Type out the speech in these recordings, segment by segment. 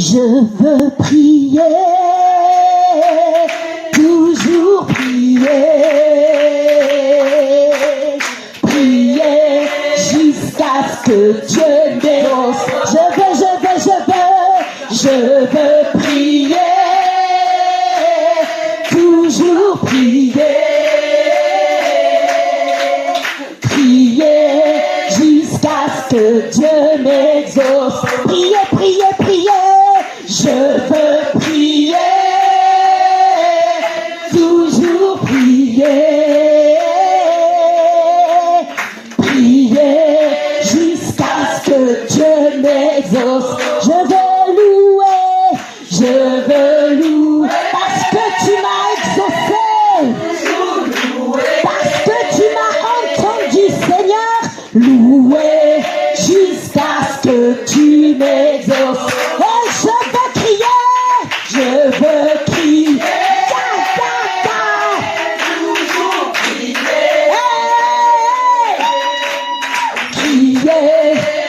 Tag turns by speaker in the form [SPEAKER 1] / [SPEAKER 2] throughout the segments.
[SPEAKER 1] Je veux prier, toujours prier, prier jusqu'à ce que Dieu m'exauce. Je veux prier, toujours prier, prier jusqu'à ce que Dieu m'exauce. Prier, prier, prier, je veux prier, toujours prier, prier jusqu'à ce que Dieu m'exauce. Je veux louer parce que tu m'as exaucé, parce que tu m'as entendu, Seigneur, louer jusqu'à ce que tu m'exauces. Et je veux crier, toujours crier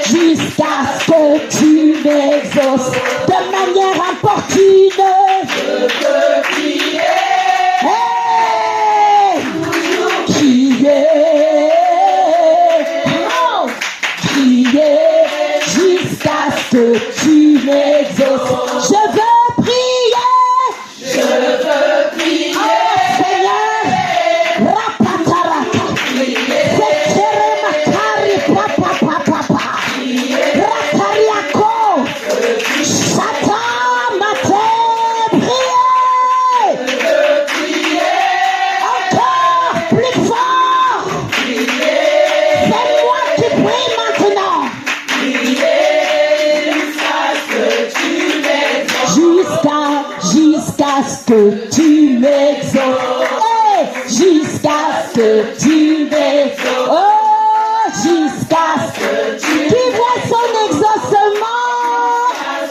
[SPEAKER 1] jusqu'à ce que tu m'exauces. De manière importune, je veux crier, crier, crier jusqu'à ce que tu m'exauces. Je veux prier, Seigneur, rapatarata, setere makari papa, ratariako, satan. Jusqu'à ce que tu m'exauces, jusqu'à ce que tu m'exauces, oh, jusqu'à ce que tu qui voit son exaucement.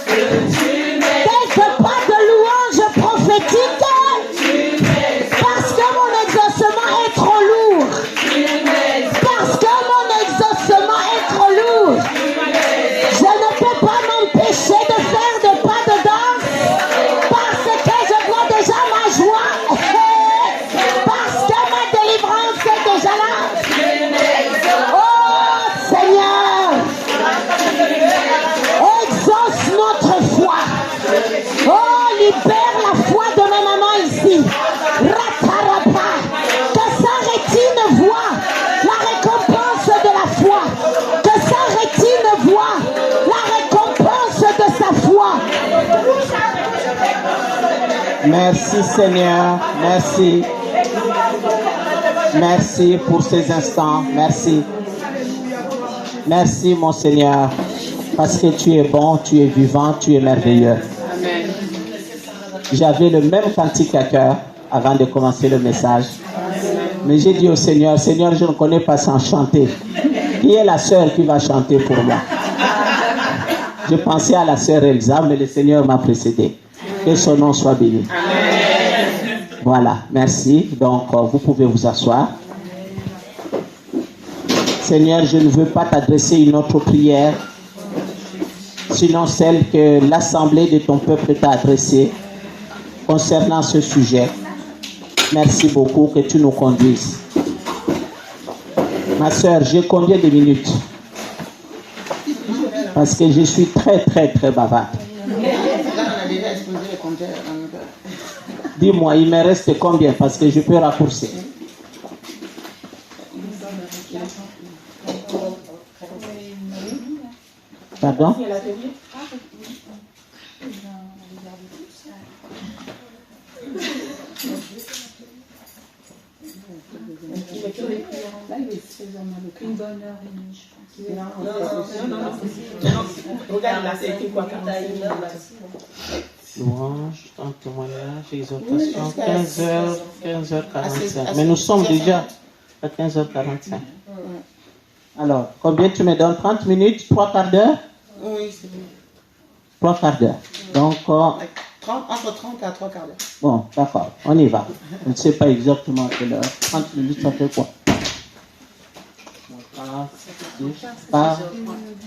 [SPEAKER 1] Quelque part de louange prophétique, parce que mon exaucement est trop lourd, parce que mon exaucement est trop lourd, je ne peux pas m'empêcher de faire de pas de danse. Parce que ma délivrance est déjà là. Oh Seigneur, exauce notre foi. Oh, libère la foi de ma maman ici. Ratarapa, que sa rétine voit la récompense de la foi. Que sa rétine voit la récompense de sa foi.
[SPEAKER 2] Merci Seigneur, merci. Merci pour ces instants, merci. Merci mon Seigneur, parce que tu es bon, tu es vivant, tu es merveilleux. J'avais le même cantique à cœur avant de commencer le message. Mais j'ai dit au Seigneur, Seigneur, je ne connais pas sans chanter. Qui est la sœur qui va chanter pour moi? Je pensais à la sœur Elsa, mais le Seigneur m'a précédé. Que son nom soit béni. Voilà, merci. Donc, vous pouvez vous asseoir. Seigneur, je ne veux pas t'adresser une autre prière, sinon celle que l'assemblée de ton peuple t'a adressée concernant ce sujet. Merci beaucoup que tu nous conduises. Ma soeur, j'ai combien de minutes? Parce que je suis très bavarde. Dis-moi, il me reste combien? Parce que je peux raccourcir. Pardon?
[SPEAKER 3] Une bonne heure et demie, je pense.
[SPEAKER 4] Non. Regarde là, c'est quoi?
[SPEAKER 2] Louange, témoignage, exhortation, 15h45. Mais nous sommes déjà à 15h45. Alors, combien tu me donnes? 30 minutes, 3 quarts d'heure?
[SPEAKER 4] Oui, c'est bon.
[SPEAKER 2] 3 quarts d'heure. Donc,
[SPEAKER 4] entre 30 à 3 quarts d'heure.
[SPEAKER 2] Bon, d'accord, on y va. Je ne sais pas exactement à quelle heure. 30 minutes, ça fait quoi? 30, 3, 10, pas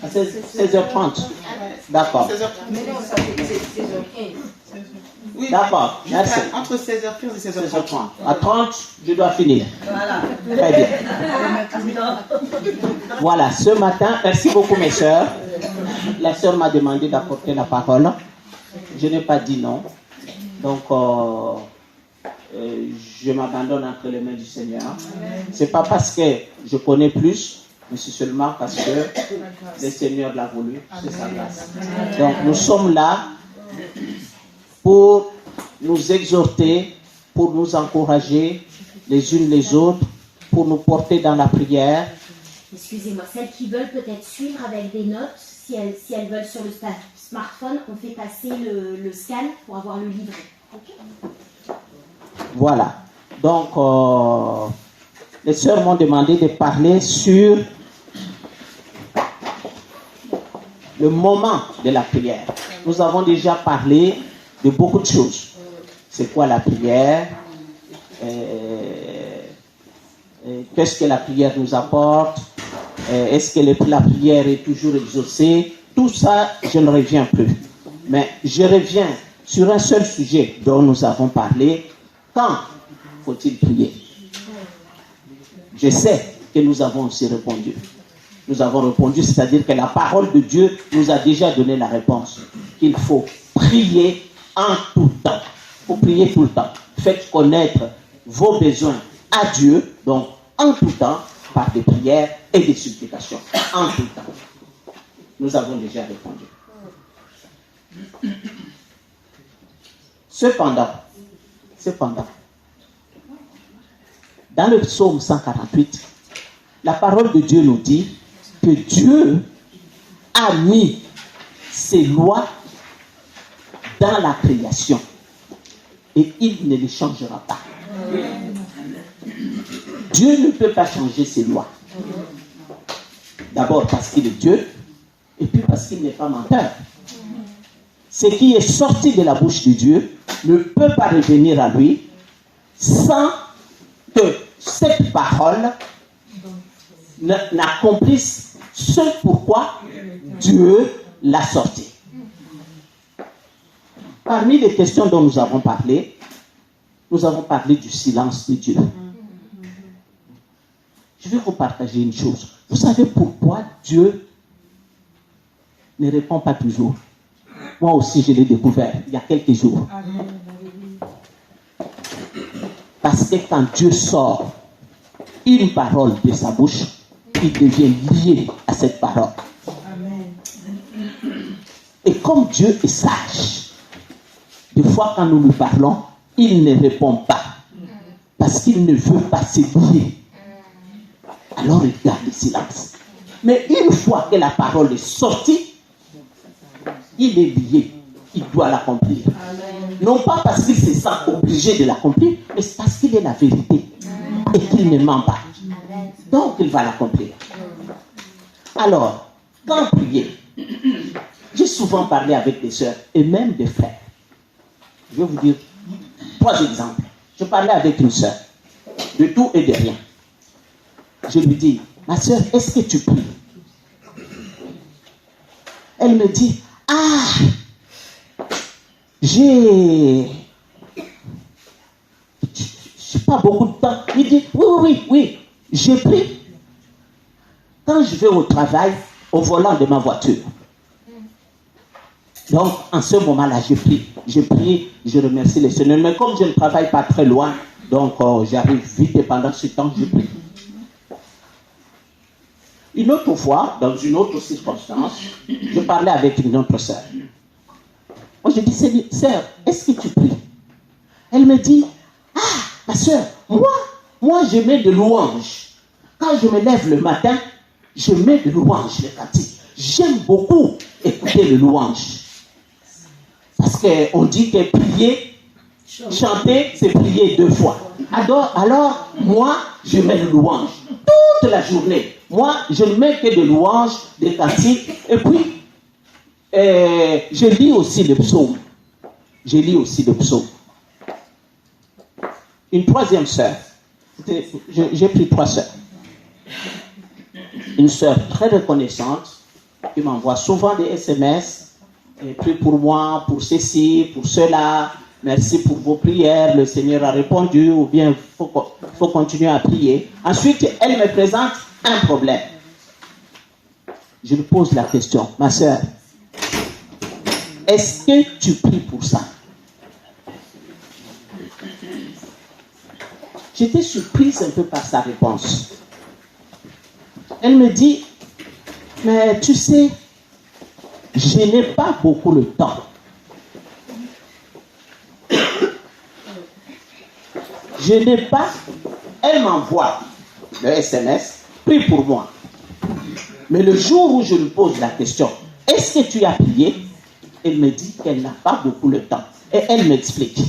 [SPEAKER 2] à 16h30. D'accord.
[SPEAKER 4] 16h30.
[SPEAKER 3] Mais non, ça fait 16h15.
[SPEAKER 4] Oui,
[SPEAKER 2] D'accord,
[SPEAKER 4] mais
[SPEAKER 2] merci.
[SPEAKER 4] entre 16h15 et 16h30.
[SPEAKER 2] 16h30. À 30, je dois finir.
[SPEAKER 3] Voilà.
[SPEAKER 2] Très bien. Voilà, ce matin, merci beaucoup mes sœurs. La sœur m'a demandé d'apporter la parole. Je n'ai pas dit non. Donc, je m'abandonne entre les mains du Seigneur. Ce n'est pas parce que je connais plus, mais c'est seulement parce que le Seigneur l'a voulu. C'est sa grâce. Donc, nous sommes là pour nous exhorter, pour nous encourager les unes les autres, pour nous porter dans la prière.
[SPEAKER 5] Excusez-moi, celles qui veulent peut-être suivre avec des notes, si elles veulent sur le smartphone, on fait passer le scan pour avoir le livret. Okay.
[SPEAKER 2] Voilà. Donc, les sœurs m'ont demandé de parler sur le moment de la prière. Nous avons déjà parlé de beaucoup de choses. C'est quoi la prière? Qu'est-ce que la prière nous apporte? Est-ce que la prière est toujours exaucée? Tout ça, je ne reviens plus. Mais je reviens sur un seul sujet dont nous avons parlé. Quand faut-il prier? Je sais que nous avons aussi répondu. Nous avons répondu, c'est-à-dire que la parole de Dieu nous a déjà donné la réponse. Qu'il faut prier en tout temps. Il faut prier tout le temps. Faites connaître vos besoins à Dieu, donc en tout temps, par des prières et des supplications. En tout temps. Nous avons déjà répondu. Cependant, dans le psaume 148, la parole de Dieu nous dit que Dieu a mis ses lois dans la création et il ne les changera pas. Dieu ne peut pas changer ses lois. D'abord parce qu'il est Dieu et puis parce qu'il n'est pas menteur. Ce qui est sorti de la bouche de Dieu ne peut pas revenir à lui sans que cette parole n'accomplisse ce pourquoi Dieu l'a sorti. Parmi les questions dont nous avons parlé du silence de Dieu. Je vais vous partager une chose. Vous savez pourquoi Dieu ne répond pas toujours? Moi aussi, je l'ai découvert il y a quelques jours. Parce que quand Dieu sort une parole de sa bouche, il devient lié à cette parole. Et comme Dieu est sage, des fois quand nous lui parlons, il ne répond pas. Parce qu'il ne veut pas se lier. Alors il garde le silence. Mais une fois que la parole est sortie, il est lié. Il doit l'accomplir. Non pas parce qu'il se sent obligé de l'accomplir, mais c'est parce qu'il est la vérité. Et qu'il ne ment pas. Donc il va l'accomplir. Alors, quand prier, j'ai souvent parlé avec des sœurs et même des frères. Je vais vous dire 3 exemples. Je parlais avec une sœur de tout et de rien. Je lui dis, ma sœur, est-ce que tu pries? Elle me dit, j'ai pas beaucoup de temps. Il dit, oui, j'ai pris. Quand je vais au travail, au volant de ma voiture. Donc, en ce moment-là, je prie, je remercie le Seigneur. Mais comme je ne travaille pas très loin, donc j'arrive vite et pendant ce temps, je prie. Une autre fois, dans une autre circonstance, je parlais avec une autre sœur. Moi, je dis, sœur, est-ce que tu pries? Elle me dit, ma sœur, moi, je mets de louanges. Quand je me lève le matin, je mets de louanges, les cantiques. J'aime beaucoup écouter les louanges. Parce qu'on dit que prier, chanter, c'est prier 2 fois. Alors, moi, je mets de louanges. Toute la journée. Moi, je ne mets que de louanges, des cantiques. Et puis, je lis aussi le psaume. Une 3e sœur. J'ai pris 3 sœurs. une sœur très reconnaissante qui m'envoie souvent des SMS. Et prie pour moi, pour ceci, pour cela. Merci pour vos prières. Le Seigneur a répondu. Ou bien il faut continuer à prier. Ensuite, elle me présente un problème. Je lui pose la question. Ma sœur, est-ce que tu pries pour ça? J'étais surprise un peu par sa réponse. Elle me dit, mais tu sais, je n'ai pas beaucoup le temps. Je n'ai pas... Elle m'envoie le SMS, prie pour moi. Mais le jour où je lui pose la question, est-ce que tu as prié? Elle me dit qu'elle n'a pas beaucoup le temps. Et elle m'explique.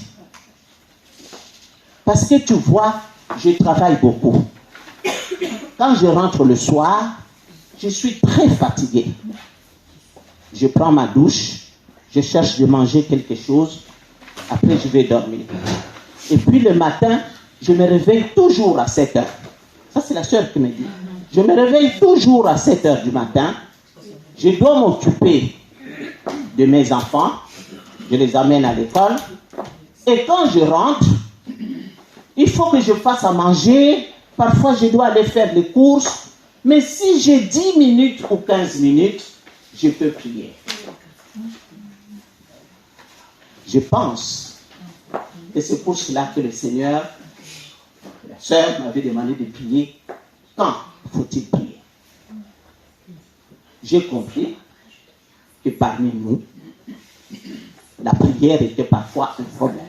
[SPEAKER 2] Parce que tu vois, je travaille beaucoup. Quand je rentre le soir, je suis très fatigué. Je prends ma douche, je cherche de manger quelque chose, après je vais dormir. Et puis le matin, je me réveille toujours à 7 heures. Ça, c'est la sœur qui me dit. Je me réveille toujours à 7 heures du matin. Je dois m'occuper de mes enfants. Je les amène à l'école. Et quand je rentre, il faut que je fasse à manger. Parfois, je dois aller faire les courses. Mais si j'ai 10 minutes ou 15 minutes, je peux prier. Je pense que c'est pour cela que le Seigneur, la sœur m'avait demandé de prier. Quand faut-il prier? J'ai compris que parmi nous, la prière était parfois un problème.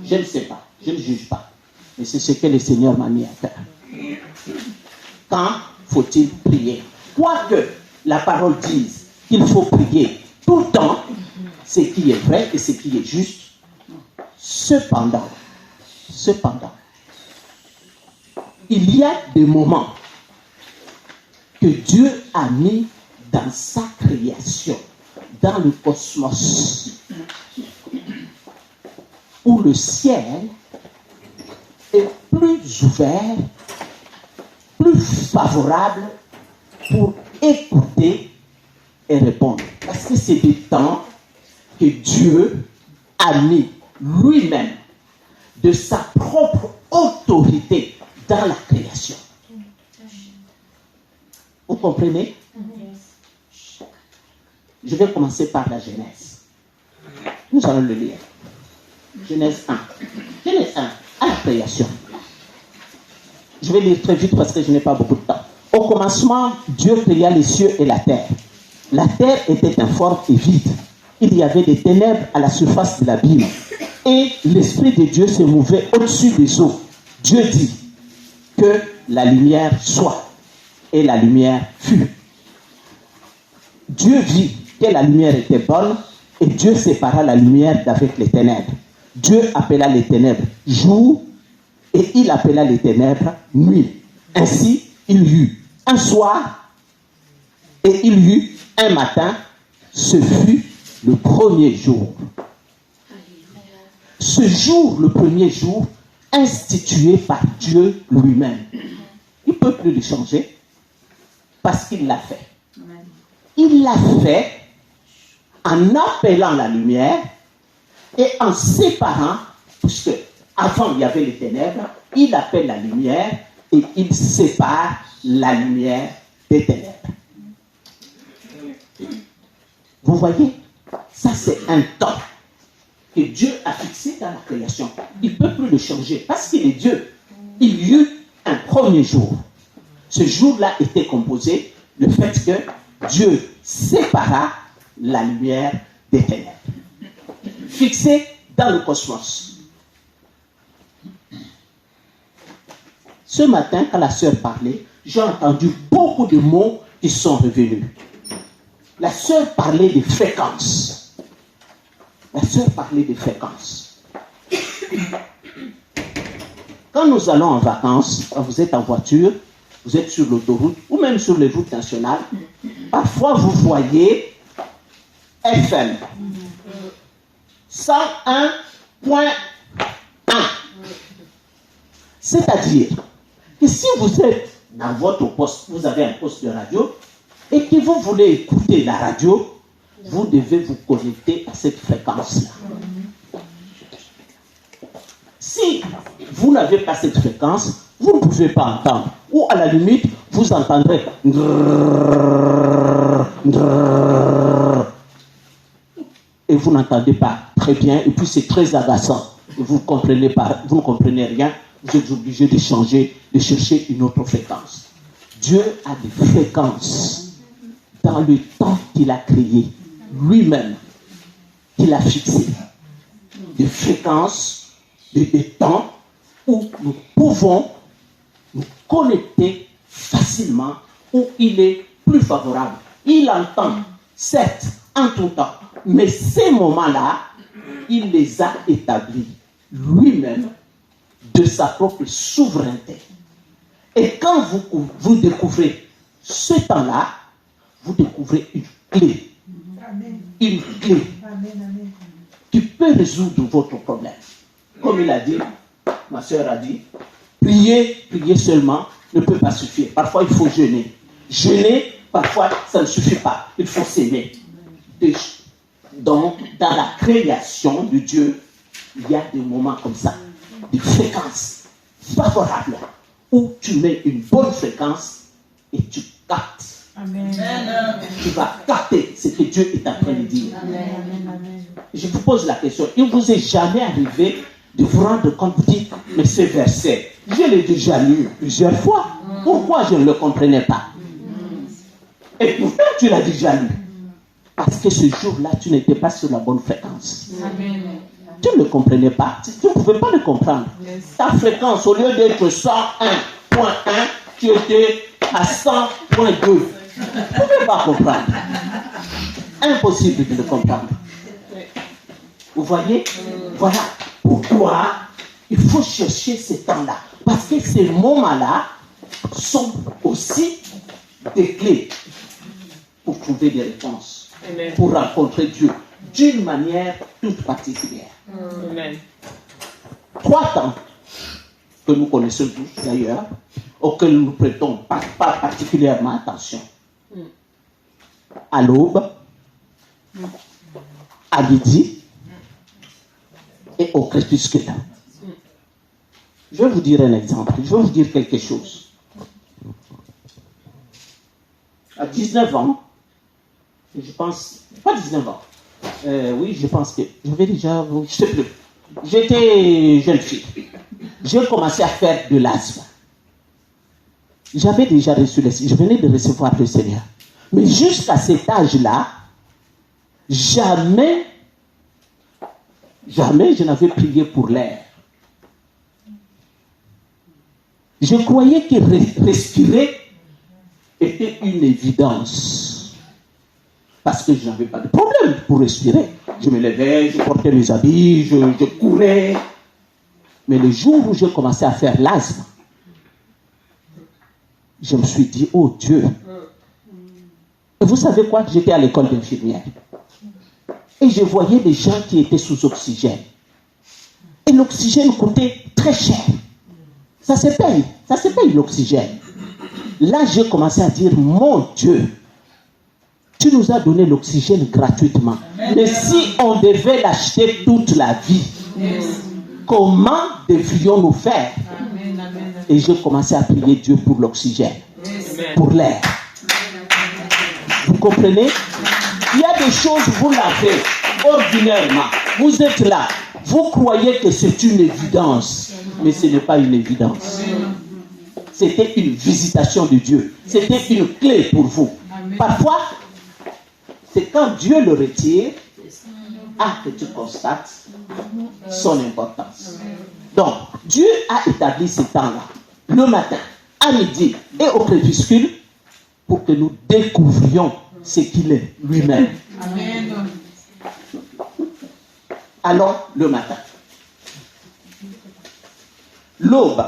[SPEAKER 2] Je ne sais pas, je ne juge pas. Mais c'est ce que le Seigneur m'a mis à faire. Quand faut-il prier? Quoique la parole dise qu'il faut prier tout le temps, ce qui est vrai et ce qui est juste. Cependant, il y a des moments que Dieu a mis dans sa création, dans le cosmos, où le ciel est plus ouvert, plus favorable pour écouter et répondre. Parce que c'est des temps que Dieu a mis lui-même de sa propre autorité dans la création. Vous comprenez? Je vais commencer par la Genèse. Nous allons le lire. Genèse 1. Genèse 1, à la création. Je vais lire très vite parce que je n'ai pas beaucoup de temps. Au commencement, Dieu créa les cieux et la terre. La terre était informe et vide. Il y avait des ténèbres à la surface de l'abîme. Et l'Esprit de Dieu se mouvait au-dessus des eaux. Dieu dit que la lumière soit. Et la lumière fut. Dieu vit que la lumière était bonne et Dieu sépara la lumière d'avec les ténèbres. Dieu appela les ténèbres jour et il appela les ténèbres nuit. Ainsi, il y eut un soir et il y eut un matin. Ce fut le premier jour. Ce jour, le premier jour, institué par Dieu lui-même. Il ne peut plus le changer parce qu'il l'a fait. Il l'a fait en appelant la lumière et en séparant, puisque avant il y avait les ténèbres, il appelle la lumière et il sépare la lumière des ténèbres. Vous voyez, ça c'est un temps que Dieu a fixé dans la création. Il ne peut plus le changer parce qu'il est Dieu. Il y eut un premier jour. Ce jour-là était composé le fait que Dieu sépara la lumière des ténèbres. Fixé dans le cosmos. Ce matin, quand la sœur parlait, j'ai entendu beaucoup de mots qui sont revenus. La sœur parlait de fréquences. La sœur parlait de fréquences. Quand nous allons en vacances, quand vous êtes en voiture, vous êtes sur l'autoroute ou même sur les routes nationales, parfois vous voyez FM 101.1. C'est-à-dire que si vous êtes dans votre poste, vous avez un poste de radio, et que vous voulez écouter la radio, vous devez vous connecter à cette fréquence-là. Si vous n'avez pas cette fréquence, vous ne pouvez pas entendre. Ou à la limite, vous entendrez. Et vous n'entendez pas très bien, et puis c'est très agaçant. Et vous ne comprenez rien, vous êtes obligé de changer, de chercher une autre fréquence. Dieu a des fréquences dans le temps qu'il a créé, lui-même, qu'il a fixé. Des fréquences, des temps où nous pouvons nous connecter facilement, où il est plus favorable. Il entend, certes, en tout temps, mais ces moments-là, il les a établis lui-même de sa propre souveraineté. Et quand vous découvrez ce temps-là, vous découvrez une clé.
[SPEAKER 3] Amen.
[SPEAKER 2] Une clé
[SPEAKER 3] Amen.
[SPEAKER 2] qui peut résoudre votre problème. Comme il a dit, ma soeur a dit, prier seulement ne peut pas suffire. Parfois, il faut jeûner. Jeûner, parfois, ça ne suffit pas. Il faut s'aimer. Donc, dans la création de Dieu, il y a des moments comme ça, des fréquences favorables, où tu mets une bonne fréquence et tu captes.
[SPEAKER 3] Amen.
[SPEAKER 2] Tu vas capter ce que Dieu est en train de dire.
[SPEAKER 3] Amen.
[SPEAKER 2] Je vous pose la question, il ne vous est jamais arrivé de vous rendre compte, vous dites, mais ce verset, je l'ai déjà lu plusieurs fois, pourquoi je ne le comprenais pas? Et pourtant tu l'as déjà lu. Parce que ce jour-là, tu n'étais pas sur la bonne fréquence.
[SPEAKER 3] Amen.
[SPEAKER 2] Tu ne le comprenais pas, tu ne pouvais pas le comprendre. Ta fréquence, au lieu d'être 101.1, tu étais à 100.2. Tu ne pouvais pas comprendre. Impossible de le comprendre. Vous voyez? Voilà pourquoi il faut chercher ces temps-là. Parce que ces moments-là sont aussi des clés pour trouver des réponses.
[SPEAKER 4] Amen.
[SPEAKER 2] Pour rencontrer Dieu d'une manière toute particulière.
[SPEAKER 4] Amen.
[SPEAKER 2] 3 temps que nous connaissons tous d'ailleurs, auxquels nous ne prêtons pas particulièrement attention. À l'aube, à midi et au crépuscule. Je vais vous dire un exemple, je vais vous dire quelque chose. À 19 ans, je pense, pas 19 ans, oui, je pense que j'avais déjà, je ne sais plus, j'étais jeune fille. J'ai commencé à faire de l'asthme. J'avais déjà reçu le Seigneur, je venais de recevoir le Seigneur. Mais jusqu'à cet âge-là, jamais je n'avais prié pour l'air. Je croyais que respirer était une évidence. Parce que je n'avais pas de problème pour respirer. Je me levais, je portais mes habits, je courais. Mais le jour où j'ai commencé à faire l'asthme, je me suis dit, oh Dieu. Et vous savez quoi? J'étais à l'école d'infirmière. Et je voyais des gens qui étaient sous oxygène. Et l'oxygène coûtait très cher. Ça se paye l'oxygène. Là, j'ai commencé à dire, mon Dieu, tu nous as donné l'oxygène gratuitement. Mais si on devait l'acheter toute la vie, comment devrions-nous faire? Et j'ai commencé à prier Dieu pour l'oxygène, pour l'air. Vous comprenez? Il y a des choses, vous l'avez ordinairement. Vous êtes là. Vous croyez que c'est une évidence. Mais ce n'est pas une évidence. C'était une visitation de Dieu. C'était une clé pour vous. Parfois, c'est quand Dieu le retire, que tu constates son importance. Donc, Dieu a établi ce temps-là, le matin, à midi et au crépuscule, pour que nous découvrions ce qu'il est lui-même.
[SPEAKER 3] Amen.
[SPEAKER 2] Allons le matin. L'aube.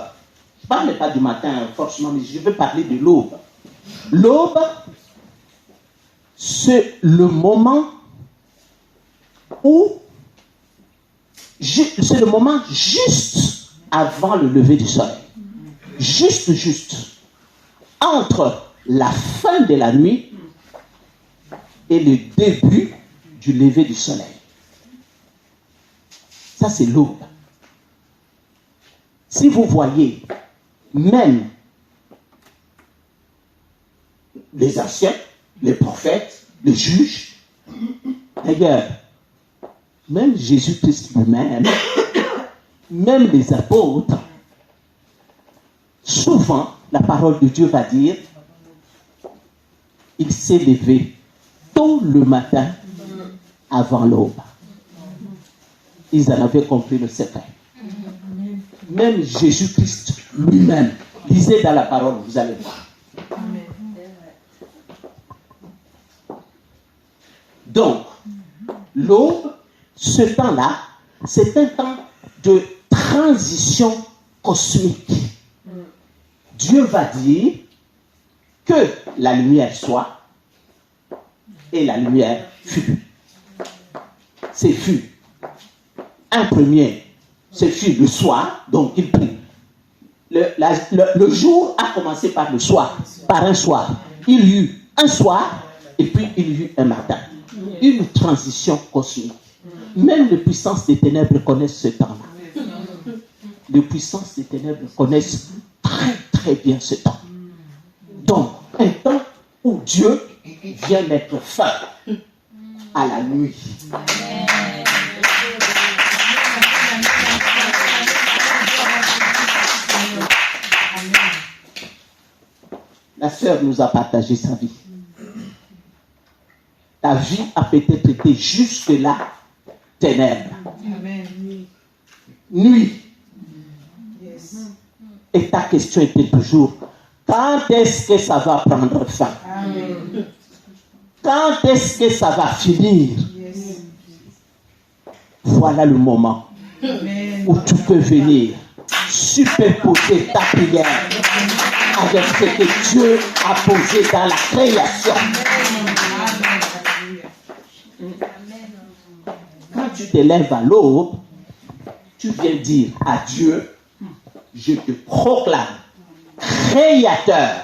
[SPEAKER 2] Je ne parle pas du matin forcément, mais je vais parler de l'aube. L'aube, c'est le moment où, c'est le moment juste avant le lever du soleil. Juste. entre la fin de la nuit et le début du lever du soleil. Ça, c'est l'aube. Si vous voyez, même les anciens, les prophètes, les juges, d'ailleurs, même Jésus-Christ lui-même, même les apôtres, souvent, la parole de Dieu va dire, il s'est levé tôt le matin avant l'aube. Ils en avaient compris le secret. Même Jésus-Christ lui-même, lisez dans la parole, vous allez voir. Donc, l'aube, ce temps-là, c'est un temps de transition cosmique. Dieu va dire que la lumière soit, et la lumière fut. C'est fut. Un premier, c'est fut le soir, donc il prie. Le jour a commencé par le soir, par un soir. Il y eut un soir, et puis il y eut un matin. Une transition cosmique. Même les puissances des ténèbres connaissent ce temps-là. Les puissances des ténèbres connaissent très très bien ce temps. Donc, un temps où Dieu vient mettre fin à la nuit. La sœur nous a partagé sa vie. Ta vie a peut-être été jusque-là ténèbres. Nuit. Et ta question était toujours, quand est-ce que ça va prendre fin? Quand est-ce que ça va finir? Voilà le moment où tu peux venir superposer ta prière avec ce que Dieu a posé dans la création. Quand tu te lèves à l'aube, tu viens dire à Dieu, je te proclame créateur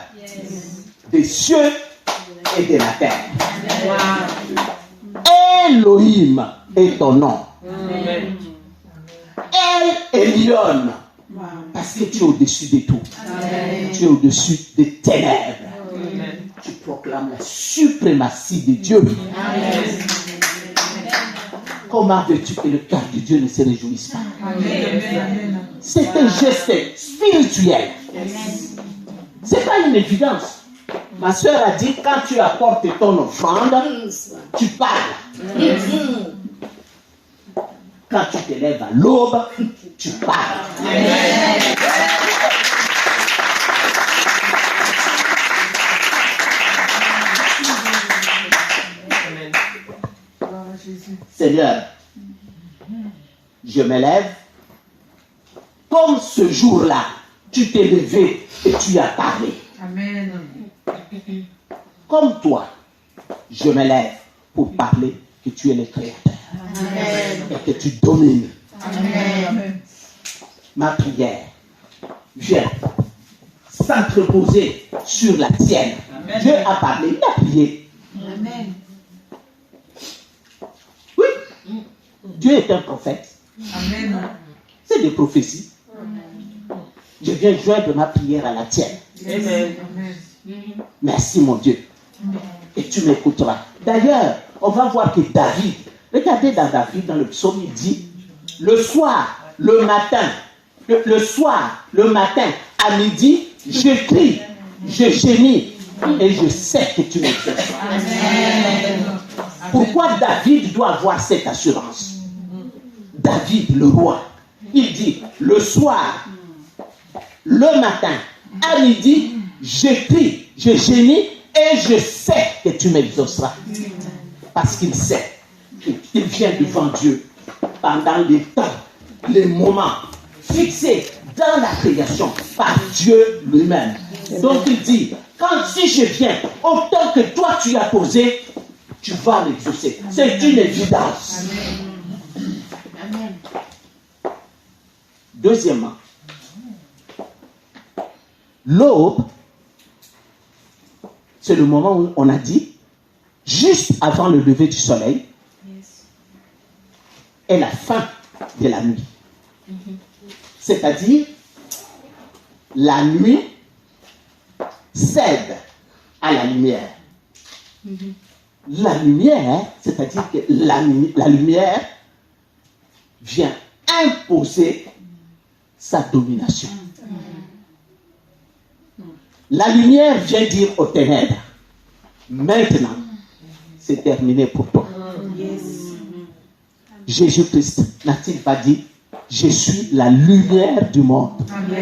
[SPEAKER 2] des cieux et de la terre. Elohim est ton nom. El Elyon, parce que tu es au-dessus de tout. Tu es au-dessus des ténèbres. Tu proclames la suprématie de Dieu. Comment veux-tu que le cœur de Dieu ne se réjouisse pas? C'est un geste spirituel. Ce n'est pas une évidence. Ma soeur a dit, quand tu apportes ton offrande, tu parles. Quand tu te lèves à l'aube, tu parles. Seigneur, je me lève. Comme ce jour-là, tu t'es levé et tu as parlé.
[SPEAKER 3] Amen.
[SPEAKER 2] Comme toi, je me lève pour parler que tu es le Créateur.
[SPEAKER 3] Amen.
[SPEAKER 2] Et que tu domines.
[SPEAKER 3] Amen.
[SPEAKER 2] Ma prière vient s'entreposer sur la tienne.
[SPEAKER 4] Amen.
[SPEAKER 2] Dieu a parlé, il a prié.
[SPEAKER 3] Amen.
[SPEAKER 2] Oui, Dieu est un prophète.
[SPEAKER 3] Amen.
[SPEAKER 2] C'est des prophéties. Je viens joindre ma prière à la tienne.
[SPEAKER 4] Amen.
[SPEAKER 2] Merci mon Dieu. Et tu m'écouteras. D'ailleurs, on va voir que David, regardez dans David, dans le psaume, il dit, le soir, le matin, le soir, le matin, à midi, je crie, je gémis, et je sais que tu m'exauces. Pourquoi David doit avoir cette assurance? David, le roi, il dit, le soir, le matin, à midi, je crie, je gémis, et je sais que tu m'exauceras. Parce qu'il sait qu'il vient devant Dieu pendant les temps, les moments fixés dans la création par Dieu lui-même. Donc il dit, si je viens, autant que toi tu as posé, tu vas l'exaucer. C'est une évidence.
[SPEAKER 5] Amen.
[SPEAKER 2] Deuxièmement, l'aube c'est le moment où on a dit, juste avant le lever du soleil, est la fin de la nuit. C'est-à-dire, la nuit cède à la lumière. La lumière, c'est-à-dire que la lumière vient imposer sa domination. La lumière vient dire aux ténèbres, maintenant, c'est terminé pour toi. Jésus-Christ n'a-t-il pas dit, je suis la lumière du monde.
[SPEAKER 3] Amen,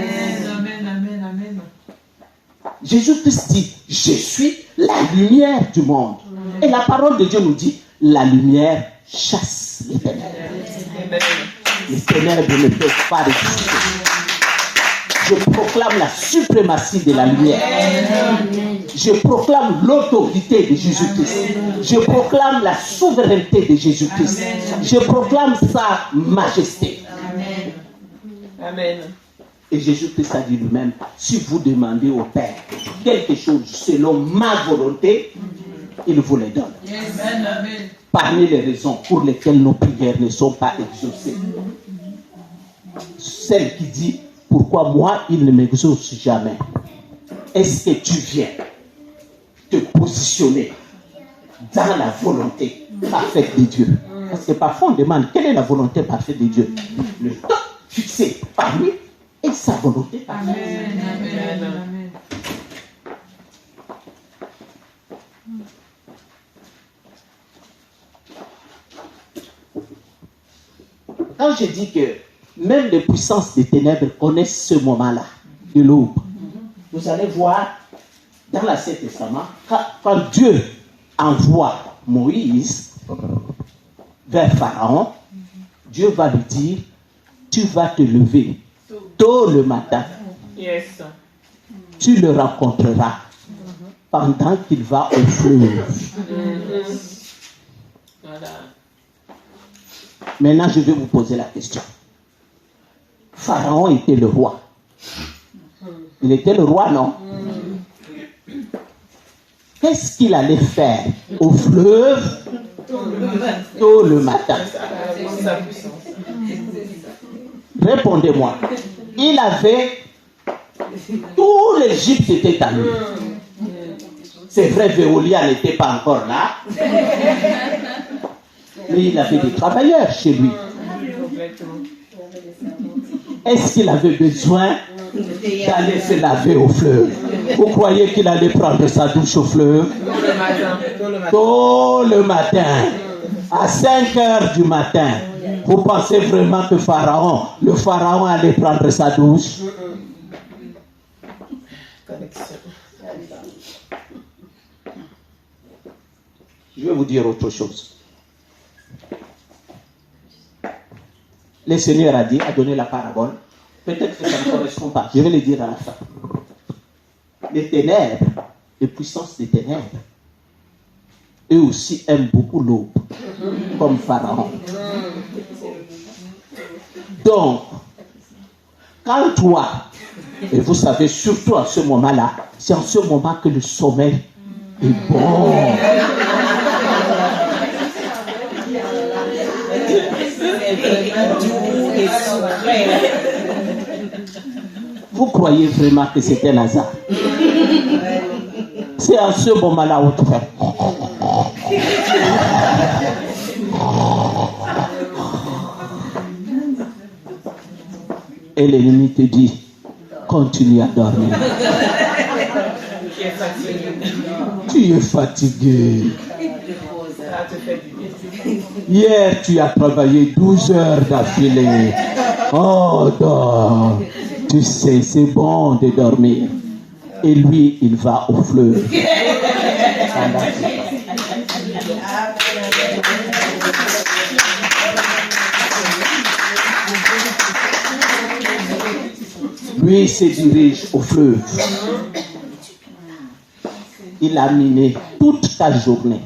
[SPEAKER 3] amen, amen, amen.
[SPEAKER 2] Jésus-Christ dit, je suis la lumière du monde. Et la parole de Dieu nous dit, la lumière chasse les ténèbres. Les ténèbres ne peuvent pas résister. Je proclame la suprématie de la lumière. Je proclame l'autorité de Jésus-Christ. Je proclame la souveraineté de Jésus-Christ. Je proclame sa majesté.
[SPEAKER 4] Amen.
[SPEAKER 2] Et Jésus-Christ a dit lui-même, si vous demandez au Père quelque chose selon ma volonté, il vous le donne.
[SPEAKER 3] Amen, amen.
[SPEAKER 2] Parmi les raisons pour lesquelles nos prières ne sont pas exaucées, celle qui dit, pourquoi moi, il ne m'exauce jamais? Est-ce que tu viens te positionner dans la volonté parfaite de Dieu? Parce que parfois on demande, quelle est la volonté parfaite de Dieu? Le temps fixé par lui et sa volonté parfaite.
[SPEAKER 3] Amen, amen, amen.
[SPEAKER 2] Quand je dis que même les puissances des ténèbres connaissent ce moment-là, de l'aube, vous allez voir dans l'Ancien Testament, quand Dieu envoie Moïse vers Pharaon, Dieu va lui dire, tu vas te lever tôt le matin,
[SPEAKER 4] Yes.
[SPEAKER 2] tu le rencontreras pendant qu'il va au fleuve.
[SPEAKER 4] Voilà.
[SPEAKER 2] Maintenant, je vais vous poser la question. Pharaon était le roi. Il était le roi, non? Qu'est-ce qu'il allait faire au fleuve tôt le matin? Répondez-moi. Il avait... Tout l'Égypte était à lui. C'est vrai, Véolia n'était pas encore là. Mais il avait des travailleurs chez lui. Est-ce qu'il avait besoin d'aller se laver au fleuve? Vous croyez qu'il allait prendre sa douche au fleuve? Tôt le matin, à 5 heures du matin. Vous pensez vraiment que le pharaon allait prendre sa douche? Je vais vous dire autre chose. Le Seigneur a donné la parabole. Peut-être que ça ne correspond pas. Je vais le dire à la fin. Les ténèbres, les puissances des ténèbres, eux aussi aiment beaucoup l'aube, comme Pharaon. Donc, quand toi, et vous savez, surtout en ce moment-là, c'est en ce moment que le sommeil est bon. Vous croyez vraiment que c'était un hasard? C'est en ce moment-là où tu fais. Et l'ennemi te dit, continue à dormir. Tu es fatigué. Hier, tu as travaillé 12 heures d'affilée. Oh, dors. Tu sais, c'est bon de dormir. Et lui, il va au fleuve. Lui, il se dirige au fleuve. Il a miné toute sa journée.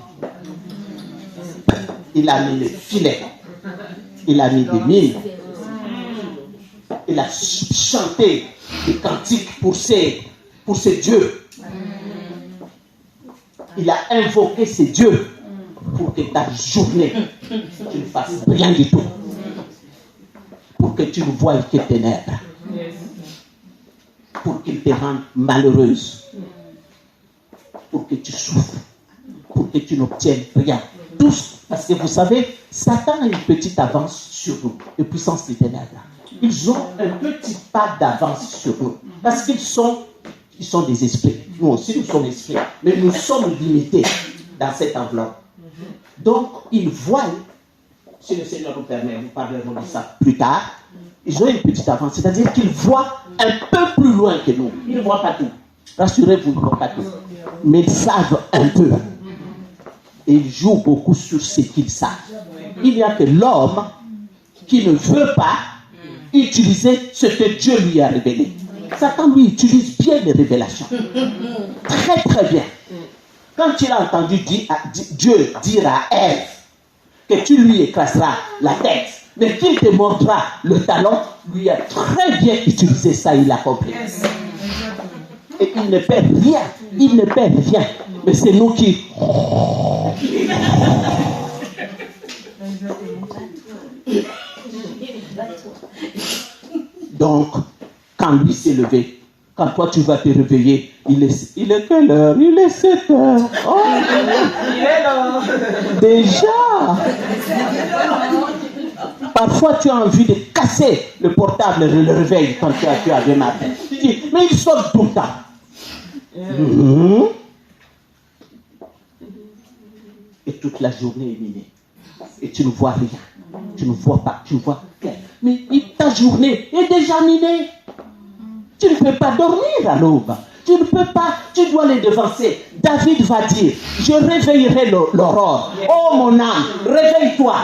[SPEAKER 2] Il a mis le filet. Il a mis des mines. Il a chanté des cantiques pour ses dieux. il a invoqué ses dieux pour que ta journée, tu ne fasses rien du tout. Pour que tu ne voies que ténèbres. Pour qu'il te rende malheureuse. Pour que tu souffres. Pour que tu n'obtiennes rien. Tous, parce que vous savez, Satan a une petite avance sur nous, les puissances des ténèbres. Ils ont un petit pas d'avance sur nous. Parce qu'ils sont des esprits. Nous aussi, nous sommes esprits. Mais nous sommes limités dans cette enveloppe. Donc, ils voient, si le Seigneur nous permet, nous parlerons de ça plus tard, ils ont une petite avance. C'est-à-dire qu'ils voient un peu plus loin que nous. Ils ne voient pas tout. Rassurez-vous, ils ne voient pas tout. Mais ils savent un peu. Et ils jouent beaucoup sur ce qu'ils savent. Il n'y a que l'homme qui ne veut pas utiliser ce que Dieu lui a révélé. Satan lui utilise bien les révélations. Très très bien. Quand il a entendu Dieu dire à Ève que tu lui écraseras la tête, mais qu'il te montrera le talon, lui a très bien utilisé ça, il a compris. Et il ne perd rien, il ne perd rien. Mais c'est nous qui... Donc, quand lui s'est levé, quand toi tu vas te réveiller, il est quelle heure? Il est 7 heures. Oh,
[SPEAKER 4] Il est là.
[SPEAKER 2] déjà. Parfois tu as envie de casser le portable et le réveil quand tu as démarré. Tu dis, mais il sort tout le temps. Et toute la journée est minée. Et tu ne vois rien. Tu ne vois pas, tu ne vois rien. Mais ta journée est déjà minée. Tu ne peux pas dormir à l'aube. Tu ne peux pas, tu dois les devancer. David va dire, je réveillerai l'aurore. Oh mon âme, réveille-toi.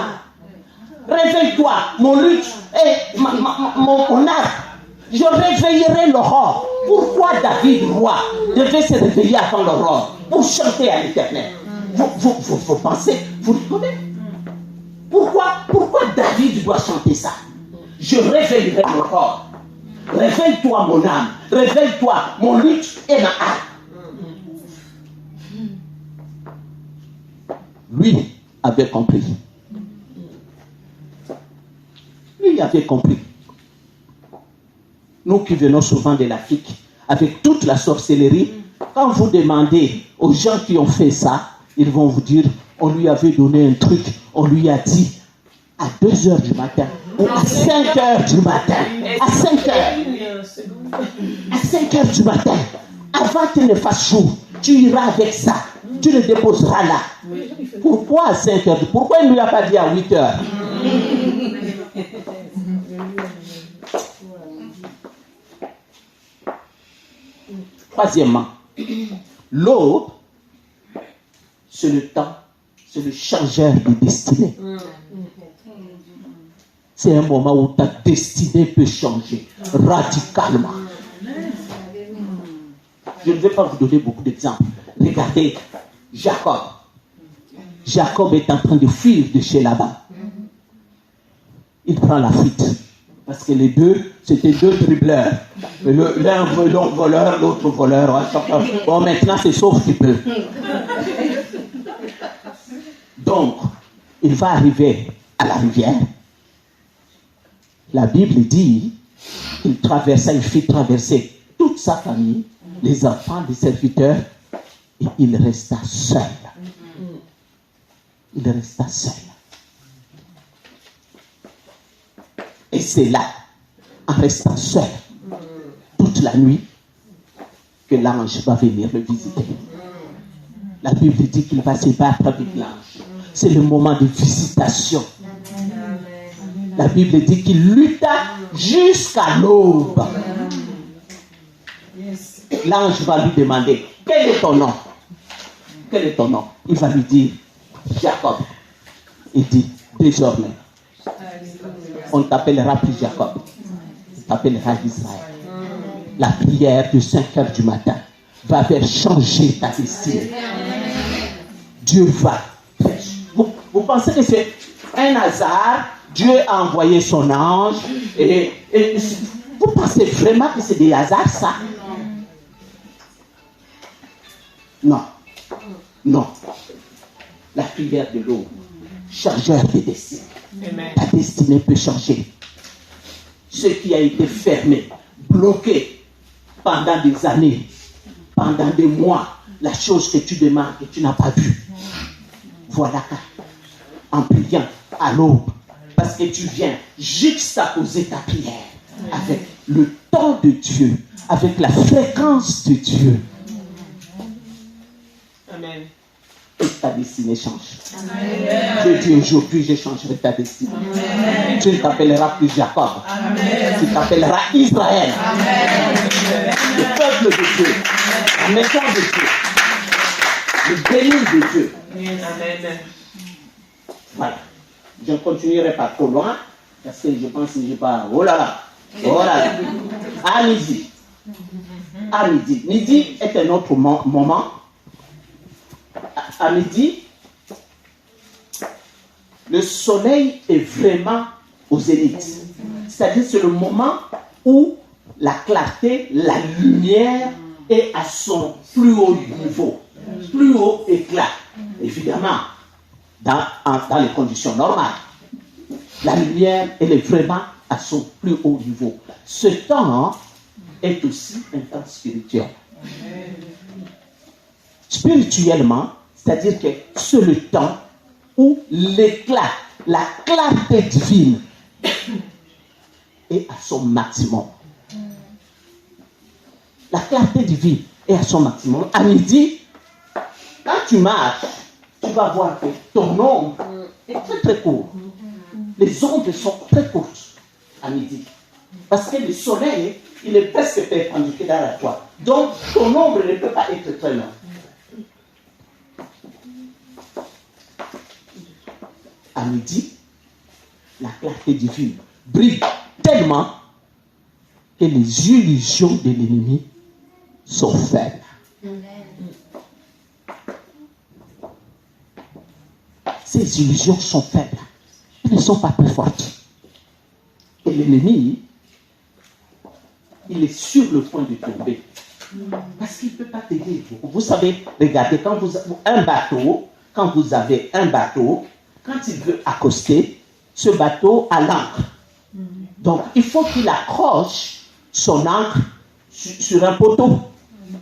[SPEAKER 2] Réveille-toi, mon luth et mon arc. Je réveillerai l'aurore. Pourquoi David, roi, devait se réveiller avant l'aurore pour chanter à l'Éternel? Vous pensez, vous le connaissez? Pourquoi David doit chanter ça? Je réveillerai l'aurore. Réveille-toi, mon âme. Réveille-toi, mon luth et ma harpe. Lui avait compris. Lui avait compris. Nous qui venons souvent de l'Afrique, avec toute la sorcellerie, quand vous demandez aux gens qui ont fait ça, ils vont vous dire, on lui avait donné un truc, on lui a dit, à 2h du matin, ou à 5h du matin, à 5h, à 5h du matin, avant qu'il ne fasse jour, tu iras avec ça, tu le déposeras là. Pourquoi à 5h? Pourquoi il ne lui a pas dit à 8h? Troisièmement, l'aube, c'est le temps, c'est le changeur de destinée. C'est un moment où ta destinée peut changer radicalement. Je ne vais pas vous donner beaucoup d'exemples. Regardez, Jacob. Jacob est en train de fuir de chez Laban. Il prend la fuite. Parce que les deux, c'était deux dribbleurs. L'un voleur, l'autre voleur. Bon, maintenant, c'est sauf qu'il peut. Donc, il va arriver à la rivière. La Bible dit qu'il traversa, il fit traverser toute sa famille, les enfants des serviteurs, et il resta seul. Il resta seul. Et c'est là, en restant seul, toute la nuit, que l'ange va venir le visiter. La Bible dit qu'il va se battre avec l'ange. C'est le moment de visitation. La Bible dit qu'il lutta jusqu'à l'aube. L'ange va lui demander, quel est ton nom? Quel est ton nom? Il va lui dire, Jacob. Il dit, désormais, on ne t'appellera plus Jacob, on t'appellera Israël. La prière de 5h du matin va faire changer ta destinée. Dieu va. Vous pensez que c'est un hasard? Dieu a envoyé son ange et vous pensez vraiment que c'est des hasards ça? Non. Non. La prière de l'aube, changeur de destinée. Ta destinée peut changer. Ce qui a été fermé, bloqué pendant des années, pendant des mois, la chose que tu demandes et tu n'as pas vue. Voilà en priant à l'aube, parce que tu viens juxtaposer ta prière avec le temps de Dieu, avec la fréquence de Dieu.
[SPEAKER 4] Amen.
[SPEAKER 2] Et ta destinée change. Dieu dit aujourd'hui, je changerai ta destinée. Amen. Tu ne t'appelleras plus Jacob. Amen. Tu t'appelleras Israël. Amen. Le peuple de Dieu, la maison de Dieu, le béni de Dieu.
[SPEAKER 4] Amen.
[SPEAKER 2] Voilà. Je ne continuerai pas trop loin, parce que je pense que je ne vais pas. Oh là là! Oh là là! À midi. À midi. Midi est un autre moment. À midi, le soleil est vraiment au zénith. C'est-à-dire c'est le moment où la clarté, la lumière est à son plus haut niveau, plus haut éclat. Évidemment, dans les conditions normales, la lumière, elle est vraiment à son plus haut niveau. Ce temps est aussi un temps spirituel. Spirituellement, c'est-à-dire que c'est le temps où l'éclat, la clarté divine est à son maximum. La clarté divine est à son maximum. À midi, quand tu marches, tu vas voir que ton ombre est très très court. Les ombres sont très courtes à midi. Parce que le soleil, il est presque perpendiculaire à toi. Donc, ton ombre ne peut pas être très longue. À midi, la clarté divine brille tellement que les illusions de l'ennemi sont faibles. Ces illusions sont faibles. Elles ne sont pas plus fortes. Et l'ennemi, il est sur le point de tomber. Parce qu'il ne peut pas t'aider. Vous savez, regardez, quand vous avez un bateau, quand il veut accoster, ce bateau a l'ancre. Donc, il faut qu'il accroche son ancre sur un poteau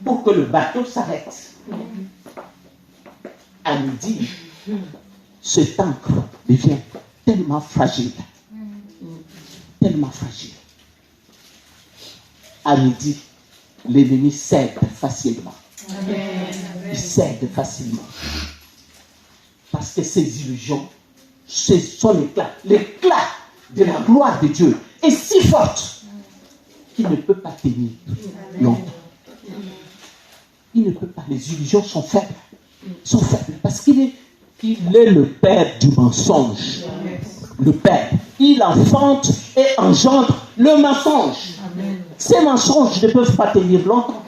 [SPEAKER 2] pour que le bateau s'arrête. À midi, cette ancre devient tellement fragile. Tellement fragile. À midi, l'ennemi cède facilement. Il cède facilement. Parce que ces illusions, ce sont l'éclat de la gloire de Dieu est si forte qu'il ne peut pas tenir longtemps. Il ne peut pas. Les illusions sont faibles. Sont faibles parce qu'il est le père du mensonge. Le père. Il enfante et engendre le mensonge. Ces mensonges ne peuvent pas tenir longtemps.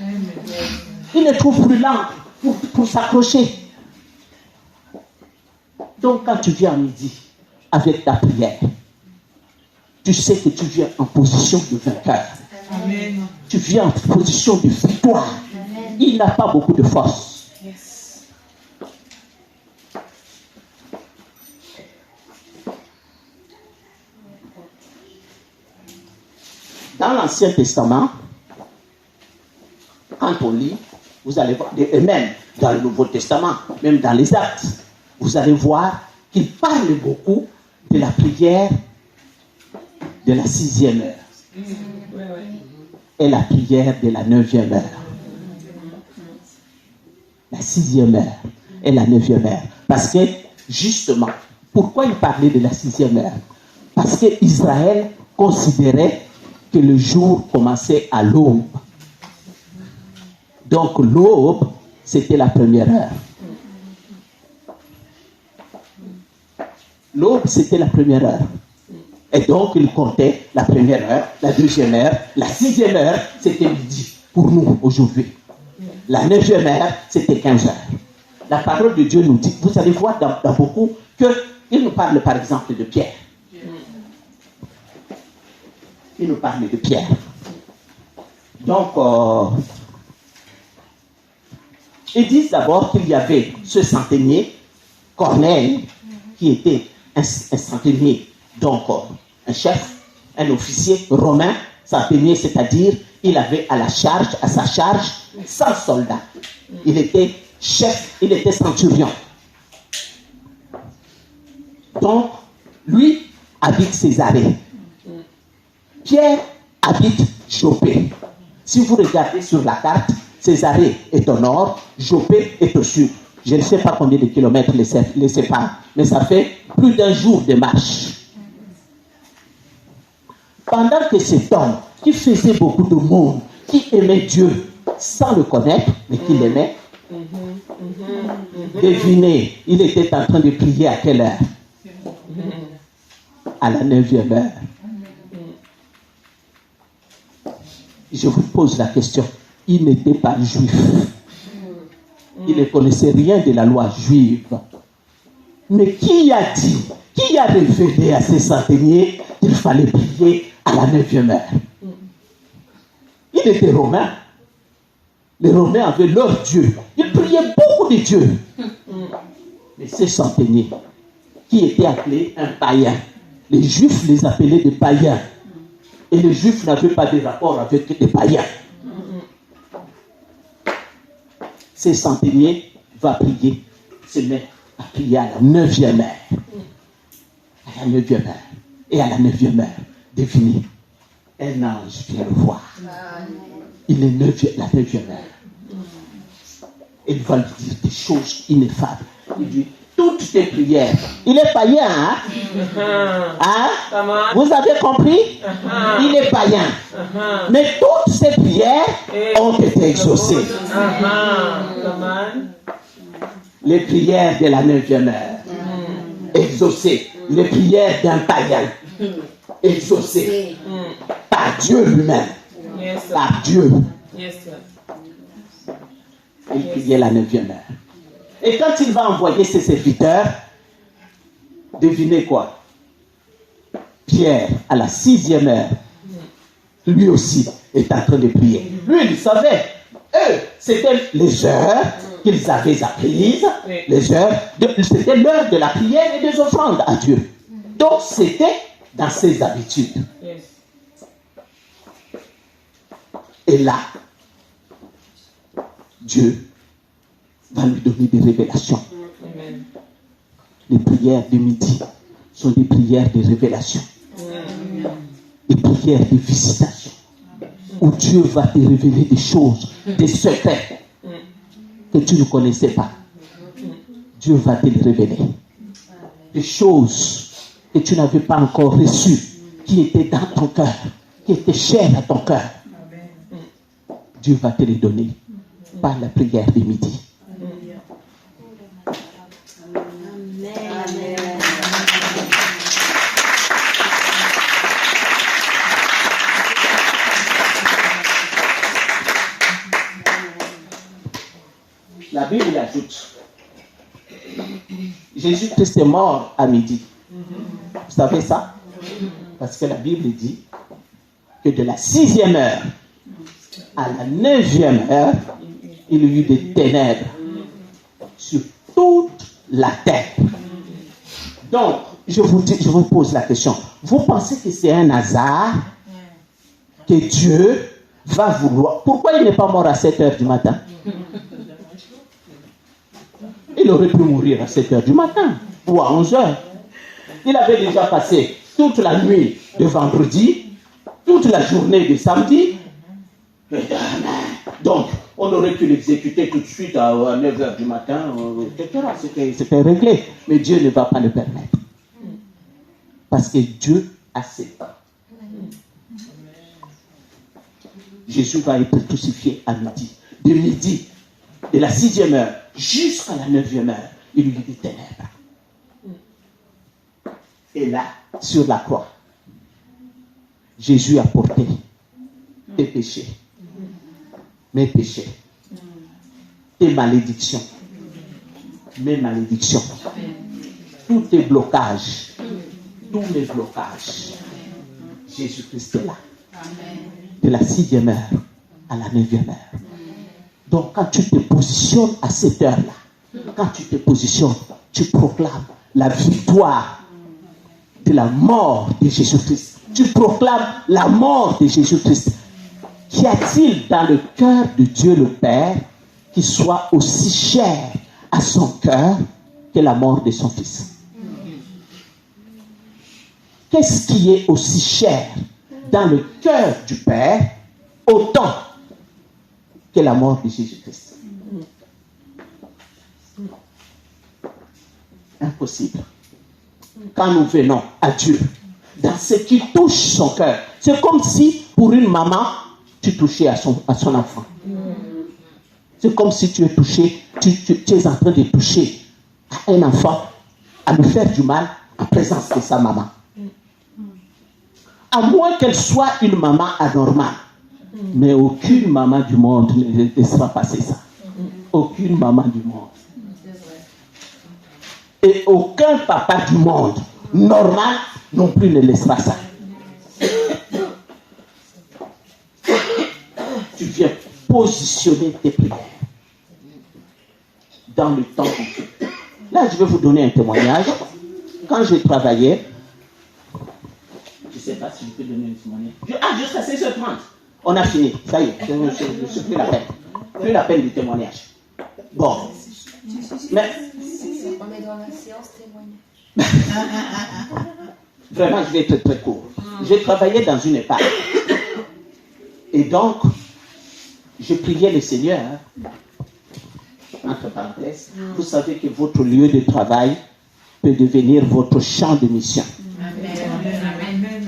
[SPEAKER 2] Il ne trouve plus l'encre pour s'accrocher. Donc quand tu viens à midi avec ta prière, tu sais que tu viens en position de vainqueur. Amen. Tu viens en position de victoire. Amen. Il n'a pas beaucoup de force. Yes. Dans l'Ancien Testament, quand on lit, vous allez voir, et même dans le Nouveau Testament, même dans les Actes, vous allez voir qu'il parle beaucoup de la prière de la 6e heure et la prière de la 9e heure. La 6e heure et la 9e heure. Parce que, justement, pourquoi il parlait de la 6e heure? Parce que Israël considérait que le jour commençait à l'aube. Donc l'aube, c'était la première heure. L'aube, c'était la première heure. Et donc, il comptait la première heure, la 2e heure, la 6e heure, c'était midi pour nous aujourd'hui. La 9e heure, c'était 15 heures. La parole de Dieu nous dit, vous allez voir dans beaucoup, qu'il nous parle par exemple de Pierre. Il nous parle de Pierre. Donc, Ils disent d'abord qu'il y avait ce centenier, Corneille, qui était un centenier, donc un chef, un officier romain, centenier, c'est-à-dire il avait à sa charge 100 soldats. Il était chef, il était centurion. Donc, lui habite Césarée. Pierre habite Joppé. Si vous regardez sur la carte, Césarée est au nord, Joppé est au sud. Je ne sais pas combien de kilomètres les séparent, mais ça fait plus d'un jour de marche. Pendant que cet homme, qui faisait beaucoup de monde, qui aimait Dieu sans le connaître, mais qui l'aimait, devinez, il était en train de prier à quelle heure? À la 9e heure. Je vous pose la question. Il n'était pas juif. Il ne connaissait rien de la loi juive. Mais qui a dit, qui a révélé à ces centeniers qu'il fallait prier à la 9e heure? Il était romain. Les Romains avaient leur Dieu. Ils priaient beaucoup de dieux. Mais ces centeniers, qui étaient appelés un païen, les Juifs les appelaient des païens. Et les Juifs n'avaient pas de rapport avec les païens. Ces centeniers va prier, se met à prier à la 9e heure. À la 9e heure. Et à la 9e heure, devinez, un ange vient le voir. Il est la 9e heure. Il va lui dire des choses ineffables. Il dit, toutes tes prières. Il est païen, hein? Hein? Vous avez compris? Il est païen. Mais toutes ses prières ont été exaucées. Les prières de la 9e heure. Exaucées. Les prières d'un païen. Exaucées. Par Dieu lui-même. Par Dieu. Il priait la 9e heure. Et quand il va envoyer ses serviteurs, devinez quoi? Pierre, à la 6e heure, lui aussi est en train de prier. Lui, il savait. Eux, c'était les heures qu'ils avaient apprises. Les heures, c'était l'heure de la prière et des offrandes à Dieu. Donc, c'était dans ses habitudes. Et là, Dieu va lui donner des révélations. Les prières de midi sont des prières de révélation. Des prières de visitation. Où Dieu va te révéler des choses, des secrets que tu ne connaissais pas. Dieu va te les révéler. Des choses que tu n'avais pas encore reçues, qui étaient dans ton cœur, qui étaient chères à ton cœur. Dieu va te les donner par la prière de midi. La Bible ajoute, Jésus-Christ est mort à midi. Vous savez ça? Parce que la Bible dit que de la 6e heure à la 9e heure, il y eut des ténèbres sur toute la terre. Donc, je vous pose la question. Vous pensez que c'est un hasard que Dieu va vouloir? Pourquoi il n'est pas mort à 7 heures du matin? Il aurait pu mourir à 7 heures du matin ou à 11 heures. Il avait déjà passé toute la nuit de vendredi, toute la journée de samedi. Donc, on aurait pu l'exécuter tout de suite à 9 heures du matin, etc. C'était réglé. Mais Dieu ne va pas le permettre. Parce que Dieu a ses temps. Jésus va être crucifié à midi. De midi, de la 6e heure jusqu'à la 9e heure, il y eut des ténèbres. Et là, sur la croix, Jésus a porté tes péchés, mes péchés, tes malédictions, mes malédictions, tous tes blocages, tous mes blocages. Jésus-Christ est là. De la 6e heure à la 9e heure. Donc quand tu te positionnes à cette heure-là, quand tu te positionnes, tu proclames la victoire de la mort de Jésus-Christ. Tu proclames la mort de Jésus-Christ. Qu'y a-t-il dans le cœur de Dieu le Père qui soit aussi cher à son cœur que la mort de son Fils? Qu'est-ce qui est aussi cher dans le cœur du Père autant que la mort de Jésus-Christ? Impossible. Quand nous venons à Dieu, dans ce qui touche son cœur, c'est comme si pour une maman, tu touchais à son enfant. C'est comme si tu es touché, tu es en train de toucher à un enfant, à lui faire du mal en présence de sa maman. À moins qu'elle soit une maman anormale. Mais aucune maman du monde ne laissera passer ça. Aucune maman du monde. Et aucun papa du monde normal non plus ne laissera ça. Tu viens positionner tes prières dans le temps compris. Là, je vais vous donner un témoignage. Quand j'ai travaillé, je ne sais pas si je peux donner un témoignage. Jusqu'à 16h30. On a fini. Ça y est, je plus la peine. Plus la peine du témoignage. Bon. Mais
[SPEAKER 3] On est dans la séance témoignage.
[SPEAKER 2] vraiment, je vais être très court. J'ai travaillé dans une EHPAD. Et donc, je priais le Seigneur. Entre parenthèses, vous savez que votre lieu de travail peut devenir votre champ de mission.
[SPEAKER 3] Amen.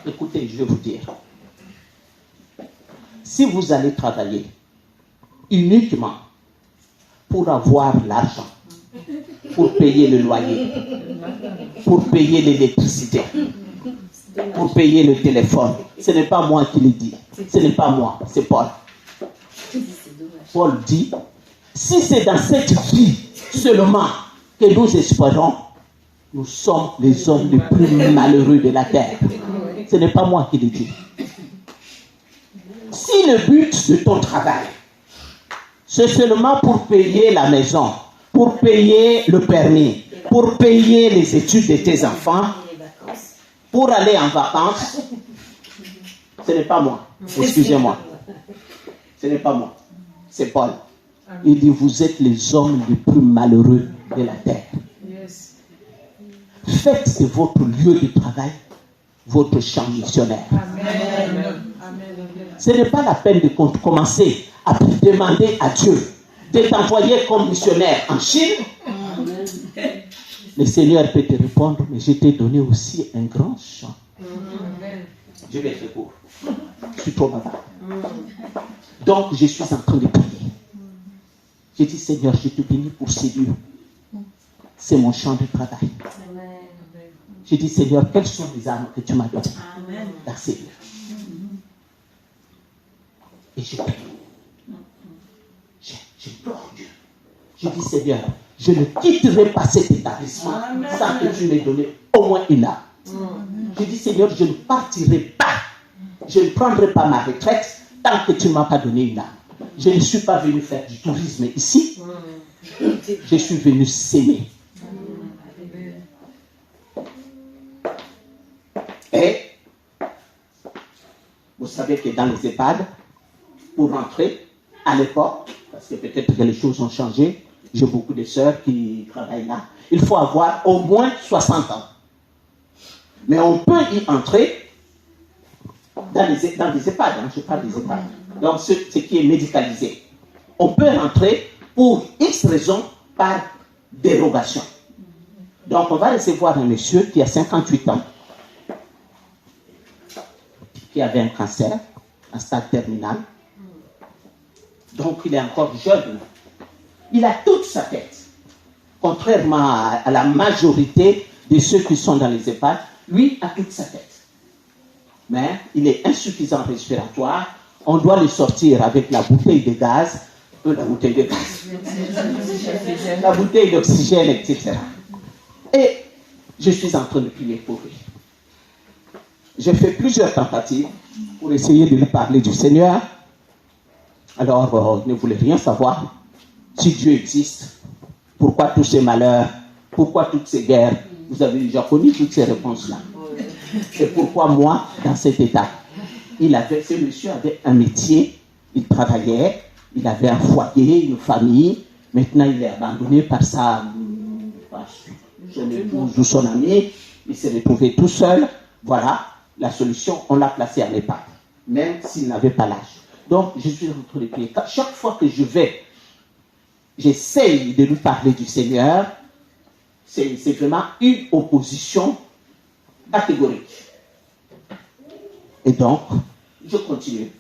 [SPEAKER 2] Écoutez, je vais vous dire. Si vous allez travailler uniquement pour avoir l'argent, pour payer le loyer, pour payer l'électricité, pour payer le téléphone, ce n'est pas moi qui le dis. Ce n'est pas moi, c'est Paul. Paul dit, si c'est dans cette vie seulement que nous espérons, nous sommes les hommes les plus malheureux de la terre. Ce n'est pas moi qui le dis. Si le but de ton travail, c'est seulement pour payer la maison, pour payer le permis, pour payer les études de tes enfants, pour aller en vacances, ce n'est pas moi. Excusez-moi. Ce n'est pas moi. C'est Paul. Il dit, vous êtes les hommes les plus malheureux de la terre. Faites de votre lieu de travail votre champ missionnaire. Ce n'est pas la peine de commencer à demander à Dieu de t'envoyer comme missionnaire en Chine. Le Seigneur peut te répondre, mais je t'ai donné aussi un grand champ. Je vais être court. Je suis trop bavard. Donc, je suis en train de prier. J'ai dit, Seigneur, je te bénis pour ces lieux. C'est mon champ de travail. J'ai dit, Seigneur, quelles sont les armes que tu m'as données dans ces lieux? Et je prie. Je pleure Dieu. Je dis, Seigneur, je ne quitterai pas cet établissement sans que tu m'aies donné au moins une âme. Je dis, Seigneur, je ne partirai pas. Je ne prendrai pas ma retraite tant que tu ne m'as pas donné une âme. Je ne suis pas venu faire du tourisme ici. Je suis venu s'aimer. Et vous savez que dans les EHPAD, pour rentrer à l'époque, parce que peut-être que les choses ont changé, j'ai beaucoup de sœurs qui travaillent là, il faut avoir au moins 60 ans. Mais on peut y entrer dans les EHPAD, hein, je parle des EHPAD, donc ce qui est médicalisé. On peut rentrer pour X raisons par dérogation. Donc on va recevoir un monsieur qui a 58 ans, qui avait un cancer, un stade terminal. Donc il est encore jeune. Il a toute sa tête. Contrairement à la majorité de ceux qui sont dans les EHPAD, lui a toute sa tête. Mais il est insuffisant respiratoire. On doit le sortir avec la bouteille de gaz, la bouteille d'oxygène, etc. Et je suis en train de prier pour lui. J'ai fait plusieurs tentatives pour essayer de lui parler du Seigneur. Alors, il ne voulait rien savoir. Si Dieu existe, pourquoi tous ces malheurs, pourquoi toutes ces guerres? Vous avez déjà connu toutes ces réponses-là. Et pourquoi moi, dans cet état? Ce monsieur avait un métier, il travaillait, il avait un foyer, une famille. Maintenant, il est abandonné par son épouse ou son ami. Il s'est retrouvé tout seul. Voilà, la solution, on l'a placé à l'EHPAD, même s'il n'avait pas l'âge. Donc, je suis entre les pieds. Chaque fois que j'essaye de lui parler du Seigneur, c'est vraiment une opposition catégorique. Et donc, je continue.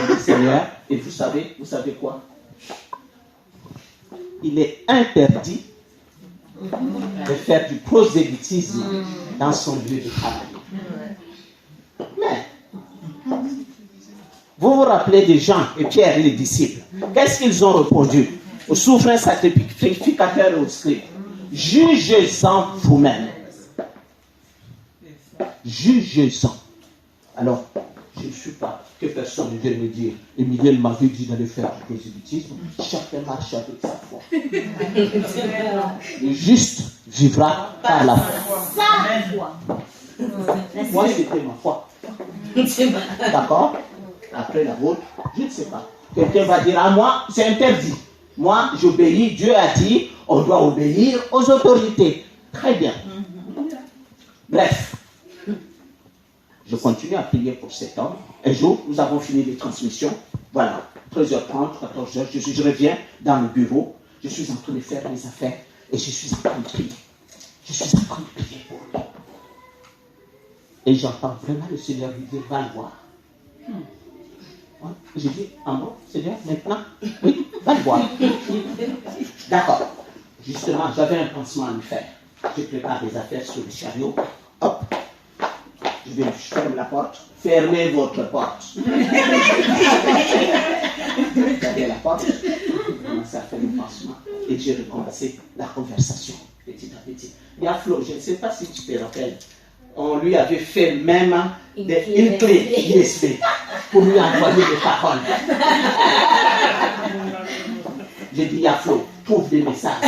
[SPEAKER 2] Le Seigneur, et vous savez quoi? Il est interdit de faire du prosélytisme dans son lieu de travail. Mais, vous vous rappelez des gens et Pierre et les disciples? Qu'est-ce qu'ils ont répondu aux souverains sacrificateurs et aux scribes? Jugez-en vous-même. Jugez-en. Alors, je ne suis pas que personne ne vient me dire, Emmanuel m'avait dit d'aller faire du prosélytisme. Chacun marche avec sa foi. Le juste vivra par la foi.
[SPEAKER 5] Sa foi.
[SPEAKER 2] Moi, c'était ma foi. D'accord? Après la vôtre, je ne sais pas. Quelqu'un va dire à moi, c'est interdit. Moi, j'obéis. Dieu a dit, on doit obéir aux autorités. Très bien. Bref. Je continue à prier pour cet homme. Un jour, nous avons fini les transmissions. Voilà, 13h30, 14h, je reviens dans le bureau. Je suis en train de faire mes affaires et je suis en train de prier. Je suis en train de prier pour lui. Et j'entends vraiment le Seigneur lui dire, va le voir. J'ai dit, ah bon, Seigneur, maintenant? Oui, va le voir. D'accord. Justement, j'avais un pansement à lui faire. Je prépare les affaires sur le chariot. Hop. Je ferme la porte. Fermez votre porte. Fermez la porte. Je commence à faire le pansement. Et j'ai recommencé la conversation. Petit à petit. Il y a Flo, je ne sais pas si tu te rappelles. On lui avait fait même une clé USB pour lui envoyer des paroles. J'ai dit à Flo, trouve des messages.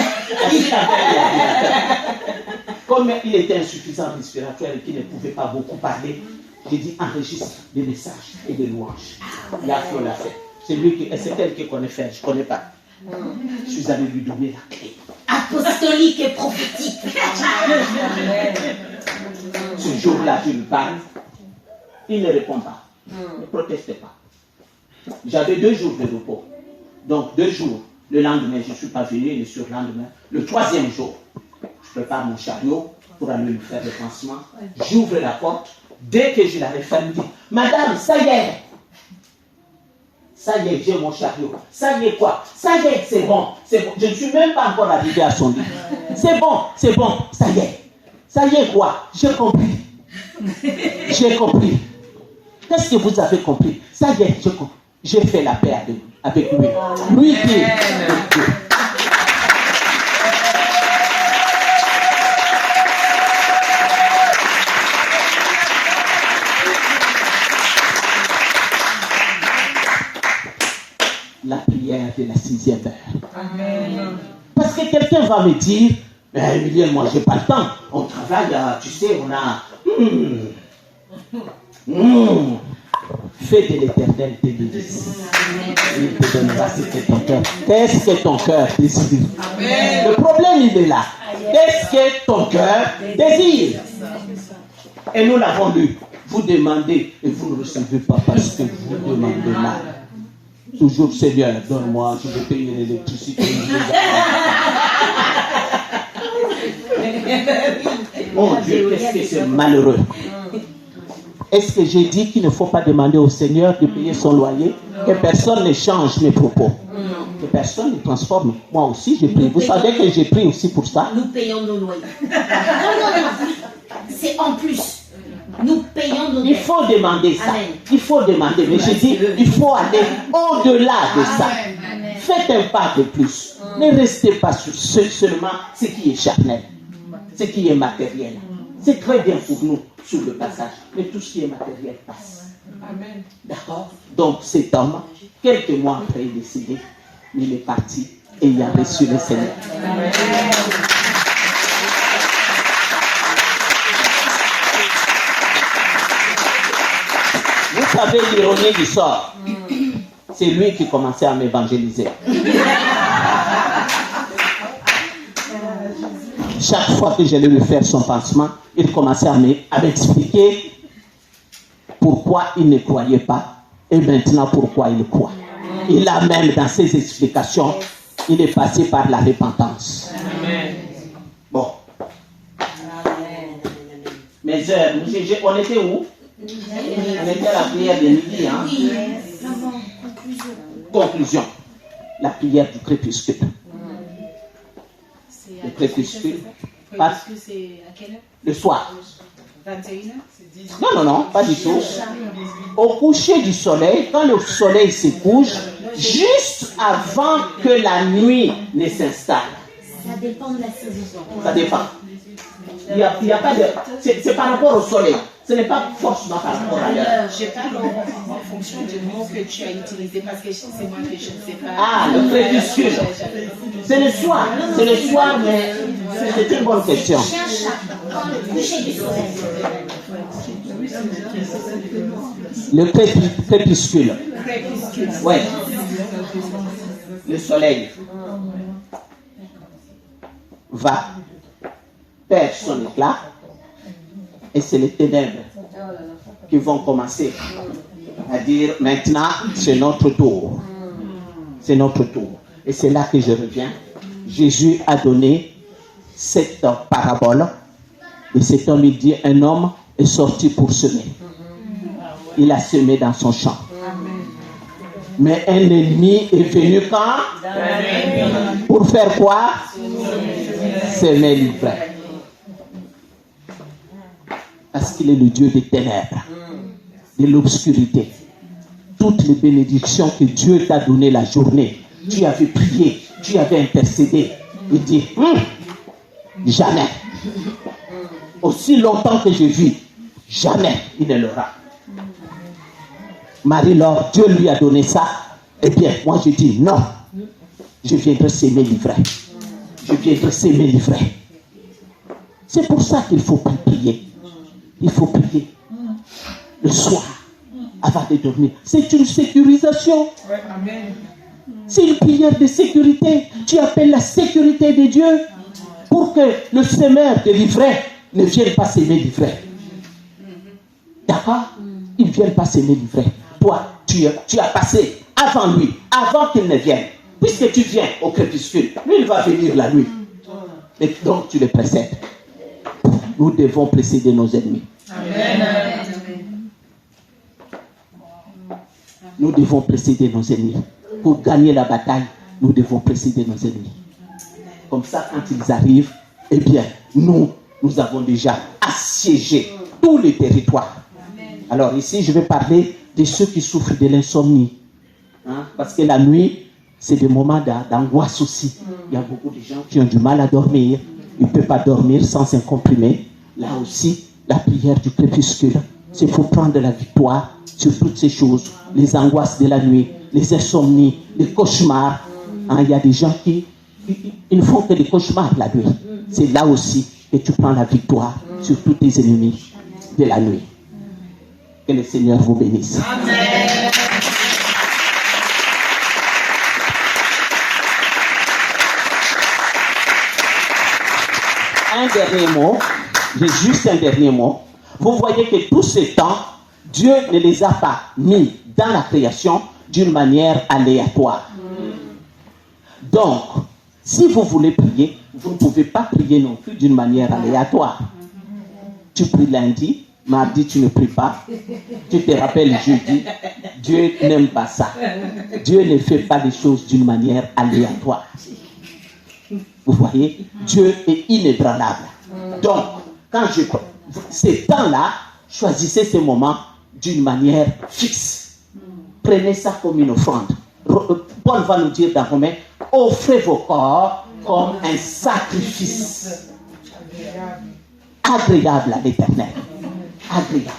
[SPEAKER 2] Comme il était insuffisant respiratoire et qu'il ne pouvait pas beaucoup parler, j'ai dit enregistre des messages et des louanges. Là, Flo l'a fait. C'est elle qui connaît faire, je ne connais pas. Je suis allé lui donner la clé.
[SPEAKER 5] Apostolique et prophétique.
[SPEAKER 2] Ce jour-là, je lui parle. Il ne répond pas. Ne proteste pas. J'avais 2 jours de repos. Donc 2 jours. Le lendemain, je ne suis pas venu. Le surlendemain. Le 3e jour, je prépare mon chariot pour aller lui faire le pansement. J'ouvre la porte. Dès que je la referme, je dis, Madame, ça y est. Ça y est, j'ai mon chariot. Ça y est quoi? Ça y est, c'est bon. C'est bon. Je ne suis même pas encore arrivé à son lit. C'est bon, ça y est. Ça y est quoi? J'ai compris. J'ai compris. Qu'est-ce que vous avez compris? Ça y est, j'ai compris. J'ai fait la paix avec lui. Lui qui est Dieu. La prière de la 6e heure. Amen. Parce que quelqu'un va me dire, Emilien, moi j'ai pas le temps. On travaille, tu sais, on a... Fais de l'éternel tes délices. Il te donnera ce que ton cœur. Qu'est-ce que ton cœur désire? Le problème, il est là. Qu'est-ce que ton cœur désire? Et nous l'avons lu. Vous demandez et vous ne recevez pas parce que vous demandez mal. Toujours, Seigneur, donne-moi, je vais payer l'électricité. Mon Dieu, qu'est-ce que c'est malheureux. Est-ce que j'ai dit qu'il ne faut pas demander au Seigneur de payer son loyer? Que personne ne change mes propos. Que personne ne transforme. Moi aussi, j'ai pris. Vous savez que j'ai pris aussi pour ça?
[SPEAKER 5] Nous payons nos loyers. Non. C'est en plus. Nous payons nos dettes.
[SPEAKER 2] Il faut demander ça.
[SPEAKER 5] Amen.
[SPEAKER 2] Il faut demander. Mais j'ai dit, il faut aller au-delà de ça.
[SPEAKER 3] Amen.
[SPEAKER 2] Faites un pas de plus. Ne restez pas sur seulement ce qui est charnel. Ce qui est matériel. C'est très bien pour nous sur le passage. Mais tout ce qui est matériel passe.
[SPEAKER 4] Amen.
[SPEAKER 2] D'accord? Donc cet homme, quelques mois après, il est décédé, il est parti et il a reçu le Seigneur.
[SPEAKER 4] Amen.
[SPEAKER 2] Vous savez l'ironie du sort. C'est lui qui commençait à m'évangéliser. Chaque fois que j'allais lui faire son pansement, il commençait à m'expliquer pourquoi il ne croyait pas et maintenant pourquoi il croit. Il a même dans ses explications, il est passé par la repentance.
[SPEAKER 4] Amen.
[SPEAKER 2] Bon. Mes heures, on était où? On était à la prière de midi. Hein? Conclusion. La prière du crépuscule. Le crépuscule.
[SPEAKER 3] C'est à quelle heure?
[SPEAKER 2] Le soir.
[SPEAKER 3] 21h?
[SPEAKER 2] Non, pas du tout. Au coucher du soleil, quand le soleil se couche, juste avant que la nuit ne s'installe.
[SPEAKER 5] Ça dépend de la saison.
[SPEAKER 2] Ça dépend. Il y a pas de... C'est par rapport au soleil. Ce n'est pas forcément par rapport à l'heure.
[SPEAKER 3] Je parle en fonction du mot que tu as utilisé parce que c'est moi que je ne sais pas.
[SPEAKER 2] Ah, le crépuscule. C'est le soir. C'est le soir, mais c'est une bonne question.
[SPEAKER 5] Cherche quand le coucher du soleil.
[SPEAKER 2] Le crépuscule. Oui. Le soleil va perdre son éclat et c'est les ténèbres qui vont commencer à dire maintenant c'est notre tour. C'est notre tour. Et c'est là que je reviens. Jésus a donné cette parabole et cet homme il dit un homme est sorti pour semer. Il a semé dans son champ. Mais un ennemi est venu quand? Pour faire quoi? Semer l'ivraie. Parce qu'il est le Dieu des ténèbres, de l'obscurité. Toutes les bénédictions que Dieu t'a données la journée, tu avais prié, tu avais intercédé. Il dit, jamais. Aussi longtemps que je vis, jamais il ne l'aura. Marie-Laure, Dieu lui a donné ça. Eh bien, moi je dis non. Je viendrai s'aimer l'ivraie. Je viendrai s'aimer l'ivraie. C'est pour ça qu'il faut prier. Il faut prier le soir avant de dormir. C'est une sécurisation. C'est une prière de sécurité. Tu appelles la sécurité de Dieu pour que le semeur de l'ivraie ne vienne pas s'aimer l'ivraie. D'accord? Il ne vient pas s'aimer l'ivraie. Toi, tu as passé avant lui, avant qu'il ne vienne. Puisque tu viens au crépuscule, lui il va venir la nuit. Et donc tu le précèdes. Nous devons précéder nos ennemis.
[SPEAKER 4] Amen.
[SPEAKER 2] Nous devons précéder nos ennemis. Pour gagner la bataille, nous devons précéder nos ennemis. Comme ça, quand ils arrivent, eh bien, nous avons déjà assiégé tous les territoires. Alors ici, je vais parler de ceux qui souffrent de l'insomnie. Hein? Parce que la nuit, c'est des moments d'angoisse aussi. Il y a beaucoup de gens qui ont du mal à dormir. Ils ne peuvent pas dormir sans un comprimé. Là aussi, la prière du crépuscule, c'est pour prendre la victoire sur toutes ces choses. Les angoisses de la nuit, les insomnies, les cauchemars. Hein? Il y a des gens qui ne font que des cauchemars la nuit. C'est là aussi que tu prends la victoire sur tous tes ennemis de la nuit. Que le Seigneur vous bénisse.
[SPEAKER 4] Amen.
[SPEAKER 2] Un dernier mot, j'ai juste un dernier mot. Vous voyez que tous ces temps, Dieu ne les a pas mis dans la création d'une manière aléatoire. Donc, si vous voulez prier, vous ne pouvez pas prier non plus d'une manière aléatoire. Tu pries lundi, mardi tu ne pries pas, tu te rappelles jeudi. Dieu n'aime pas ça. Dieu ne fait pas les choses d'une manière aléatoire. Vous voyez, Dieu est inébranlable. Donc, quand ces temps-là, choisissez ces moments d'une manière fixe. Prenez ça comme une offrande. Paul va nous dire dans Romains, offrez vos corps comme un sacrifice agréable à l'Éternel. Agréable.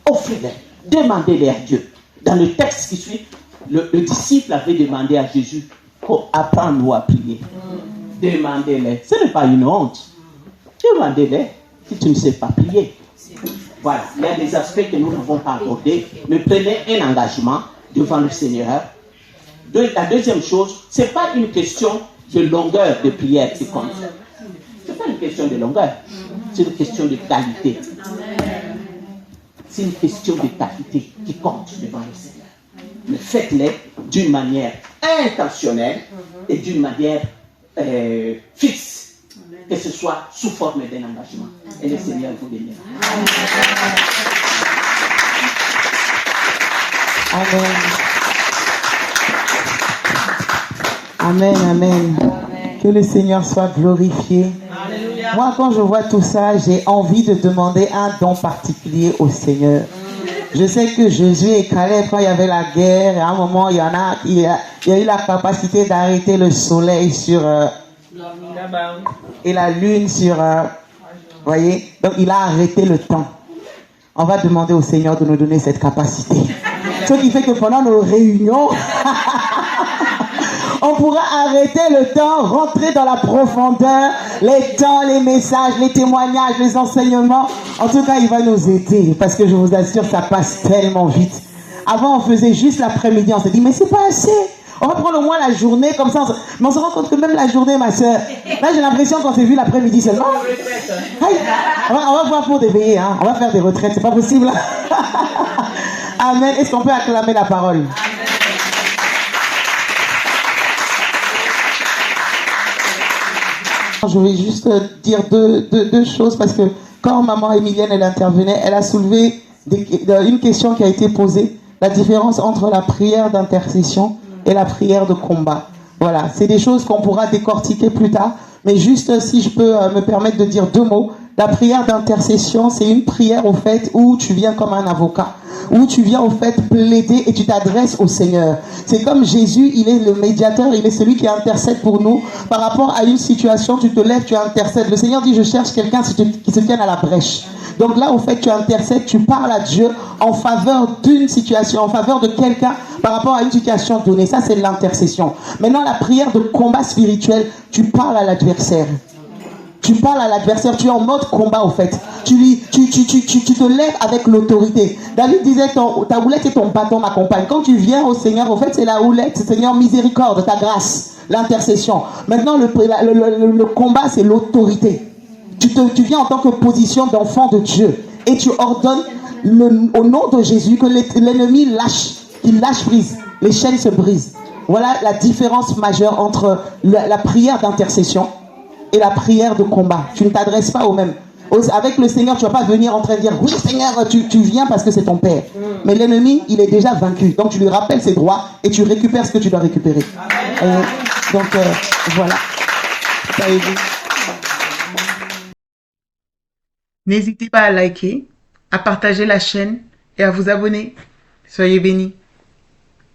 [SPEAKER 2] Offrez-les Demandez-les à Dieu. Dans le texte qui suit, le disciple avait demandé à Jésus, apprends-nous à prier. Demandez-les. Ce n'est pas une honte. Demandez-les si tu ne sais pas prier. Voilà, il y a des aspects que nous n'avons pas abordés, mais prenez un engagement devant le Seigneur. La deuxième chose, ce n'est pas une question de longueur de prière qui compte. Ce n'est pas une question de longueur, c'est une question de qualité. C'est une question de qualité qui compte devant le Seigneur. Mais faites-les d'une manière intentionnelle et d'une manière fixe. Que ce soit sous forme d'un engagement. Et le Seigneur vous bénira.
[SPEAKER 6] Amen. Amen, amen. Que le Seigneur soit glorifié. Alléluia. Moi, quand je vois tout ça, j'ai envie de demander un don particulier au Seigneur. Je sais que Josué et Caleb, quand il y avait la guerre, à un moment, il y a eu la capacité d'arrêter le soleil sur... et la lune sur... voyez, donc il a arrêté le temps. On va demander au Seigneur de nous donner cette capacité. Ce qui fait que pendant nos réunions, on pourra arrêter le temps, rentrer dans la profondeur, les temps, les messages, les témoignages, les enseignements. En tout cas, il va nous aider parce que je vous assure, ça passe tellement vite. Avant, on faisait juste l'après-midi, on s'est dit, mais c'est pas assez. On va prendre au moins la journée, comme ça, mais on se rend compte que même la journée, ma soeur, là j'ai l'impression qu'on s'est vu l'après-midi seulement. Aïe, on va voir pour d'éveiller, hein. On va faire des retraites, c'est pas possible. Amen. Est-ce qu'on peut acclamer la parole? Je vais juste dire deux choses parce que quand maman Emilienne elle intervenait, elle a soulevé une question qui a été posée, la différence entre la prière d'intercession et la prière de combat. Voilà, c'est des choses qu'on pourra décortiquer plus tard, mais juste si je peux me permettre de dire deux mots. La prière d'intercession, c'est une prière au fait où tu viens comme un avocat, où tu viens au fait plaider et tu t'adresses au Seigneur. C'est comme Jésus, il est le médiateur, il est celui qui intercède pour nous. Par rapport à une situation, tu te lèves, tu intercèdes. Le Seigneur dit, je cherche quelqu'un qui se tienne à la brèche. Donc là, au fait, tu intercèdes, tu parles à Dieu en faveur d'une situation, en faveur de quelqu'un par rapport à une situation donnée. Ça, c'est l'intercession. Maintenant, la prière de combat spirituel, tu parles à l'adversaire. Tu parles à l'adversaire, tu es en mode combat au fait. Tu te lèves avec l'autorité. David disait, ta houlette et ton bâton m'accompagnent. Quand tu viens au Seigneur, au fait, c'est la houlette, Seigneur, miséricorde, ta grâce, l'intercession. Maintenant, le combat, c'est l'autorité. Tu viens en tant que position d'enfant de Dieu. Et tu ordonnes au nom de Jésus que l'ennemi lâche, qu'il lâche prise. Les chaînes se brisent. Voilà la différence majeure entre la prière d'intercession et la prière de combat. Tu ne t'adresses pas au même. Avec le Seigneur, tu ne vas pas venir en train de dire, oui Seigneur, tu viens parce que c'est ton Père. Mais l'ennemi, il est déjà vaincu. Donc tu lui rappelles ses droits et tu récupères ce que tu dois récupérer. Donc voilà. N'hésitez pas à liker, à partager la chaîne et à vous abonner. Soyez bénis.